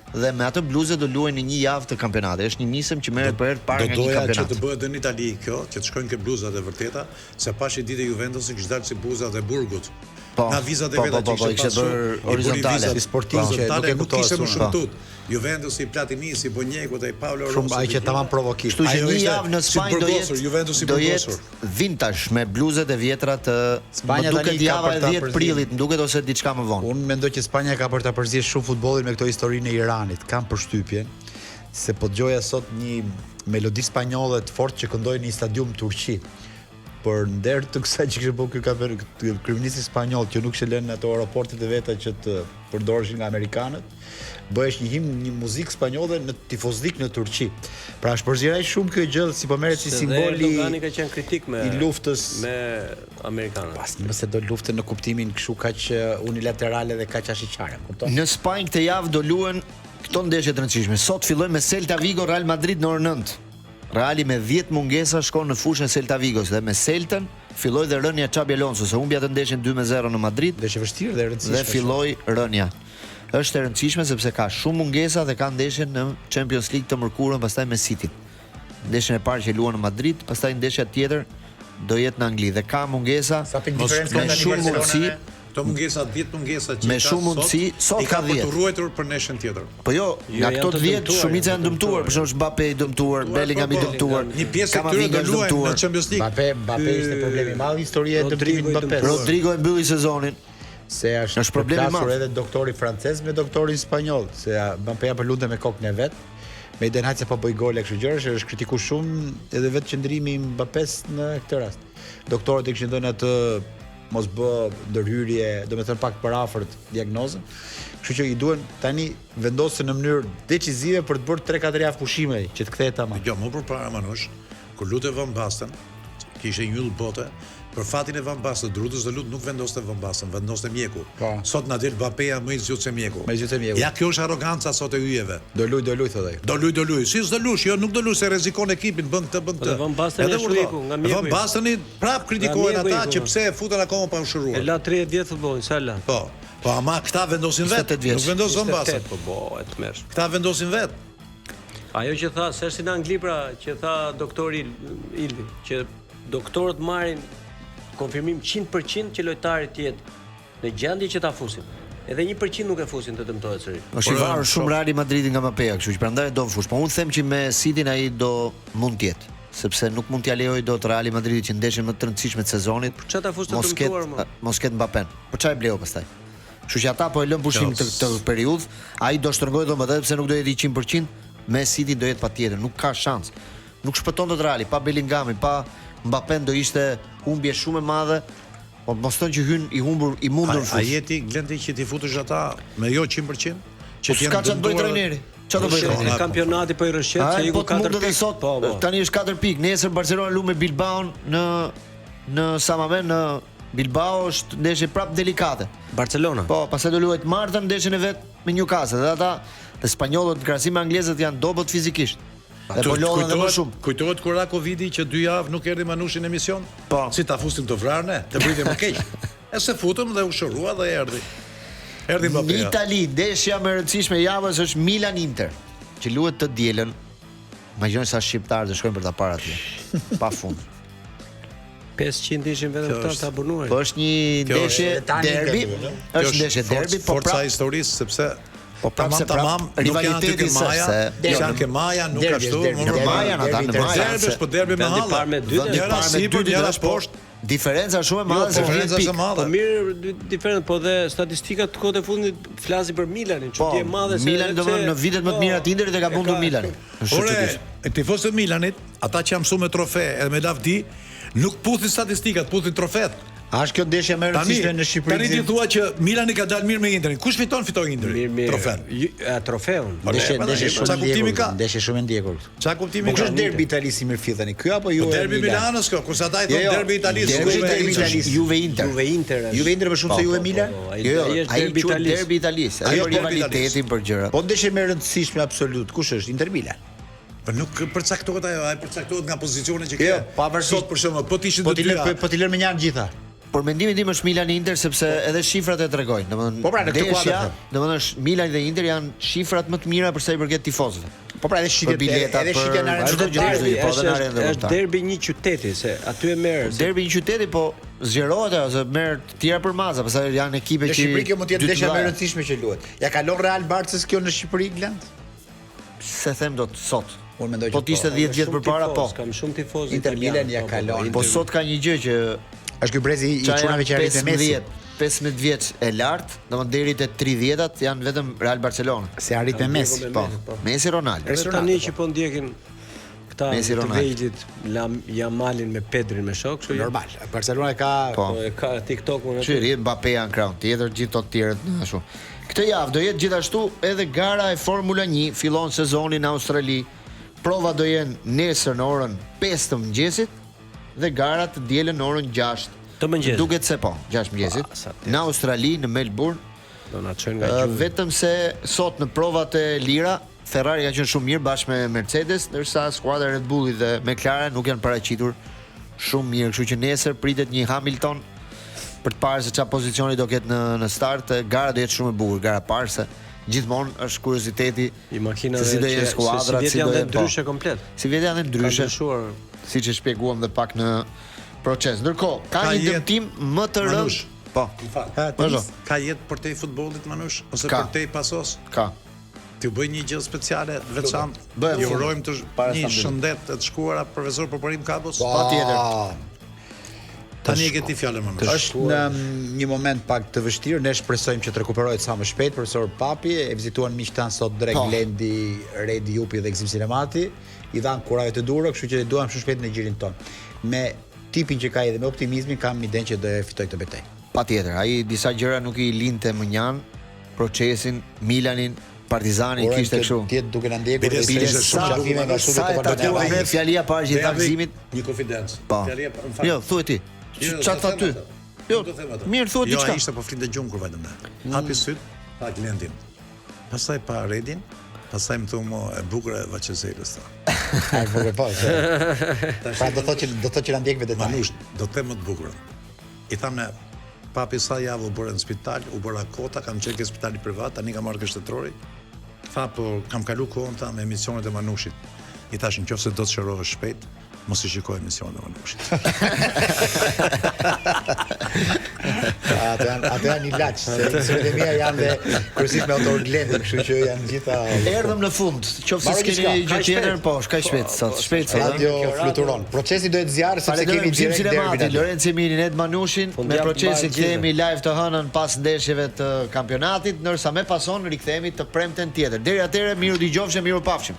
dhe me atë bluze do luajnë një javë të kampionatit. Është një nisëm që merret për herë të parë nga një kampionat. Do doja që të bëhet në Itali kjo, që të shkojnë ke bluzat e vërteta, se pashi ditë Juventusit që dalë si bluzat e Burgut. Na vizat e veta që ishte bërë horizontale, sportive që nuk e kuptohet më shumë tut. Juventusi, Platini, si Bonjeku dhe Paolo Rossi. Shumë ai që tamam provokis. Kështu që një javë në Spanjë do jetë vintage me bluzet e vjetra të Spanja duket java e 10 prillit, duket ose diçka më vonë. Unë mendoj që Spanja ka për ta përzier shumë futbollin me këto historinë e Iranit. Kam përshtypjen se po dëgjoja sot një melodi spanjolle të fortë që këndoi në një stadium Turqi. Por nder të kësaj që kishte bërë ky kryeministi spanjoll që nuk kishte lënë ato aeroportet e veta që të përdoreshin nga amerikanët, bëhesh një himn, një muzikë spanjolle në tifozlik në Turqi. Pra është përzieraj shumë kjo gjë si po merret si simboli. Erdogani ka qenë kritik me luftës me amerikanët. Pas nëse do luftën në kuptimin kështu kaq unilaterale dhe kaq ashiqare, kupton? Në Spanjë këtë javë do luhen këto ndeshje të rëndësishme. Sot fillojmë me Celta Vigo Real Madrid në orën 9. Reali me 10 mungesa shkon në fushën e Celta Vigos dhe me Celtën filloi dhe rënja Xabi Alonso se humbi atë ndeshjen 2-0 në Madrid. Ndeshje vështirë dhe e rëndësishme. Dhe filloi rënja. Është e rëndësishme sepse ka shumë mungesa dhe ka ndeshjen në Champions League të mërkurën pastaj me City. Ndeshjen e parë që luan në Madrid, pastaj ndeshja tjetër do jetë në Angli dhe ka mungesa me shumë mundësi. Këto mungesa 10 mungesa që me shumë mundësi sot ka 10 për të ruajtur për neshën tjetër. Po jo, nga këto 10 shumica janë dëmtuar, për shembull Mbappé i dëmtuar, Bellingham i dëmtuar. Një pjesë e tyre do luajnë në Champions League. Mbappé ishte problemi i madh historia e dëmtimit Mbappé. Rodrigo e mbylli sezonin. Se është problemi i madh edhe doktori francez me doktorin spanjoll, se Mbappé apo lundte me kokën e vet. Me Eden Hazard po bëi gole kështu gjëra, është kritikuar shumë edhe vetë qëndrimi i Mbappés në këtë rast. Doktorët e kishin dhënë atë mos bë ndërhyrje, domethënë pak për afërt diagnozën. Kështu që i duhen tani vendosen në mënyrë decizive për të bërë 3-4 javë pushime që të kthehet tamam. Jo, më përpara Manush, kur lutej Van Basten, kishte një yll bote, për fatin e Van Basten, Drutës dhe lut nuk vendoste Van Basten, vendoste mjeku. Sot na del Mbappéja më i zgjut se mjeku. Ja, kjo është arroganca sot e yjeve. Do luj thotë ai. Do luj. Si s'do lush, jo nuk do lush se rrezikon ekipin, bën këtë. Van Basten është mjeku, nga mjeku. Van Basteni prap kritikohen ata që pse e futën akoma pa ushuruar. E la 30 vjet futbollin, sa la. Po, ama këta vendosin vetë. Nuk vendos Van Basten. Po, e tmerrsh. Këta vendosin vetë. Ajo që tha, s'është në Angli pra, që tha doktori Ilvi, që doktorët marrin konfirmim 100% që lojtari të jetë në gjendje që ta fusin. Edhe 1% nuk e fusin të dëmtohet sërish. Është i varur shumë Reali Madridi nga Mbappéja, kështu që prandaj do fush. Po unë them që me Cityn ai do mund të jetë, sepse nuk mund t'ia lejoj dot Reali Madridit që ndeshjen më të rëndësishme të sezonit. Për çfarë ta fush të dëmtuar më? Mos ket Mbappén. Për çfarë bleu pastaj? Kështu që ata po e lën pushim të periudhë, ai do shtrëngojë domethënë sepse nuk do jetë 100%, me City do jetë patjetër, nuk ka shans. Nuk shpëton dot Reali pa Bellinghamin, pa Mbappén do ishte humbje shumë e madhe. Po mos thonë që hyn i humbur i mundur fush. A jeti Glendi që ti futesh ata me jo 100%? Që ti janë të bëj trajneri. Çfarë do bëj trajneri? Kampionati po i rrshet se iku 4 pikë sot. Tani është 4 pikë. Nesër Barcelona lu me Bilbao në Samamen Bilbao është ndeshje prap delikate. Barcelona. Po, pastaj do luajë martën ndeshjen e vet me Newcastle, dhe ata të spanjollët në krahasim me anglezët janë dobët fizikisht. Dhe po lodhen edhe më shumë. Kujtohet kur ra Covidi që 2 javë nuk erdhi Manushi në emision? Po. Si ta fusim të vrarne, të bëjmë më keq. E se futëm dhe u shërua dhe erdhi. Erdhi Mbappé. Në Itali, ndeshja më e rëndësishme e javës është Milan-Inter, që luhet të dielën. Imagjinoj sa shqiptarë të shkojnë për ta parë atje. Pafund. 500 ishin vetëm këta të abonuar. Po është një ndeshje derbi, është ndeshje derbi, po forca prap historisë sepse po prap se tamam rivaliteti nuk janë ke Maja, nuk ashtu, në Maja ata në Maja. Derbi është po derbi me Vendi hallë. parë me 2, Njëra sipër, njëra poshtë. Diferenca shumë e madhe se Diferenca 10 është e pikë. Po madhe. mirë, diferent, po dhe statistikat të kohët e fundit flasin për Milanin, Po, çudi e madhe se Milan domethënë në vitet më të mira të Interit e ka bundur Milani. Ore, tifozët e Milanit, ata që janë mësuar me trofe edhe me lavdi, nuk puthin statistikat, puthin trofet. A është kjo ndeshja më e rëndësishme në Shqipëri? Tani ti thua që Milani ka dalë mirë me Interin. Kush fiton Interi? Mirë. Trofen. Trofeun. Ndeshje Çka shumë e kuptimi ka? ndjekur. Ndeshje shumë e ndjekur. Çka kuptimi Po ka? kush është derbi italisë si mirëfill tani? Ky apo ju? Derbi Milanës kjo, kurse ata i Jo, thonë derbi italisë. derbi Juve italisë. Juve Inter. Juve Inter. Juve Inter më shumë se Juve Milan? Jo, Ai është ai derbi quhet italisë. derbi italisë. Ai Ai është derbi rivalitetin për gjëra. Po ndeshje më e rëndësishme absolut, kush është? Inter Milan. Po nuk përcaktohet ajo, ai përcaktohet nga pozicione që Jo, ke. pavarësisht- Sot për shembull, po ti ishin Po të ti dyja. lër po ti lër me një anë gjitha. Por mendimin tim është Milan Inter sepse edhe shifrat e tregojnë. Domethënë, Po pra, në këtë kuadër. domethënë Milan dhe Inter janë shifrat më të mira për sa i përket tifozëve. Po pra edhe Për shitjet biletat, edhe shitja në arenë çdo gjë qytetare. tjetër, po edhe në arenë Është ndërkombëtare. derbi një qyteti, se aty e merr. Derbi një qyteti, po zgjerohet ajo se merr të tjera për maza, pastaj janë ekipe Në që Shqipëri kjo mund të jetë dy të ndeshja më e mëdha. rëndësishme që luhet. Ja kalon Real Barcës kjo në Shqipëri Gland? Se them dot sot. Unë mendoj që Po të ishte 10 vjet përpara, po. Kam shumë tifozë. Inter Milan ja kalon. Po sot ka një gjë që Është ky brezi i çunave që arrit me Messi. 15 vjeç e lartë, domethënë deri te 30-at janë vetëm Real Barcelona. Se arrit me Messi. Po, Messi Ronaldo. Edhe tani që po ndjekin këta Messi, të Ronaldo. vejgjit Jamalin me Pedrin me shok, kështu Normal. Barcelona ka Po. e ka TikTokun Që rrit Mbappé në krahun tjetër, gjithë të tjerët ashtu. Këtë javë do jetë gjithashtu edhe gara e Formula 1, fillon sezoni në Australi. Prova do jenë nesër në orën 5 të mëngjesit dhe garat të dielën në orën 6. Të mëngjesit. Duket se po, 6 mëngjesit. sa Në Australi, në Melbourne. do na çojnë nga gjuhë. Vetëm se sot në provat e lira Ferrari ka qenë shumë mirë bashkë me Mercedes, ndërsa skuadra e Red Bullit dhe McLaren nuk janë paraqitur shumë mirë, kështu që nesër pritet një Hamilton për të parë se çfarë pozicioni do ketë në start. Gara do jetë shumë e bukur, gara parë se gjithmonë është kurioziteti I makinave se si do jenë skuadrat, si si do janë jenë ndryshe komplet. Si vetë janë ndryshe, Ka ndryshuar. siç e shpjeguam dhe pak në proces. Ndërkohë, ka Ka një jetë- dëmtim më të rënd. Manush. Po, vazhdo. Ka jetë përtej futbollit Manush ose Ka. përtej pasos? Ka. Ti bëj një gjë speciale të veçantë. Bëhem Ju fund. urojmë të Para një stabilit. shëndet të shkuara profesor Përparim Kapos. Patjetër. Tani e ke ti fjalën Manush. Është në një moment pak të vështirë, ne shpresojmë që të rekuperohet sa më shpejt. Profesor Papi e vizituan miqtan sot Drek Po. Lendi, Redi Jupi dhe Gzim Sinemati, i dhan kurave të dura, kështu që duam shumë shpejt në gjirin ton. Me tipin që ka edhe me optimizmin kam idenë që do e fitoj këtë betejë. Patjetër, ai disa gjëra nuk i linte më njan, procesin, Milanin, Partizanin Urojmë kishte që kështu. të jetë duke na ndjekur Bides dhe ishte ishte shumë shumë qafime nga shumë Sa të e takuam përgjithshme. ne fjalia parë që i takzimit. Një konfidencë. Po. Fjalia më fal. Jo, thuaj ti. Çfarë tha ty? Jo, mirë thuaj Jo, diçka. ai ishte po flinte gjumë kur vajtëm ne. Hapi syt, pa klientin. Pastaj pa Redin, pastaj më thonë mo e bukur e Vaçezelës tha. Ai vogël po. Pra do thotë që na ndjek vetë tani. Manush, do të them më të bukurën. I thamë papi sa javë u bërë në spital, u bëra kota, kam qenë ke spitali privat, tani kam marrë kështetrori. Tha po kam kalu kohën tha me emisionet e Manushit. I thash nëse do të shërohesh shpejt, mos i shikoj emisionet e Manushit. Ato janë ilaç, se e mia janë dhe kryesisht me autor Glendin, kështu që janë gjitha Erdhëm në fund. Qofse Mbaroj s'keni diçka, gjë kaq tjetër, shpejt. po, shkaj shpejt sot, shpejt sot. radio fluturon. Procesi do të zjarë sepse kemi Faleminderit Gzim direkt Sinemati, derbin. Lorenzo Emilin, Ed Manushin. Me Fundjavë procesin mbar kthehemi live të hënën pas ndeshjeve të kampionatit, ndërsa me pason rikthehemi të premten tjetër. Deri atëherë, miru dëgjofshim, miru pafshim.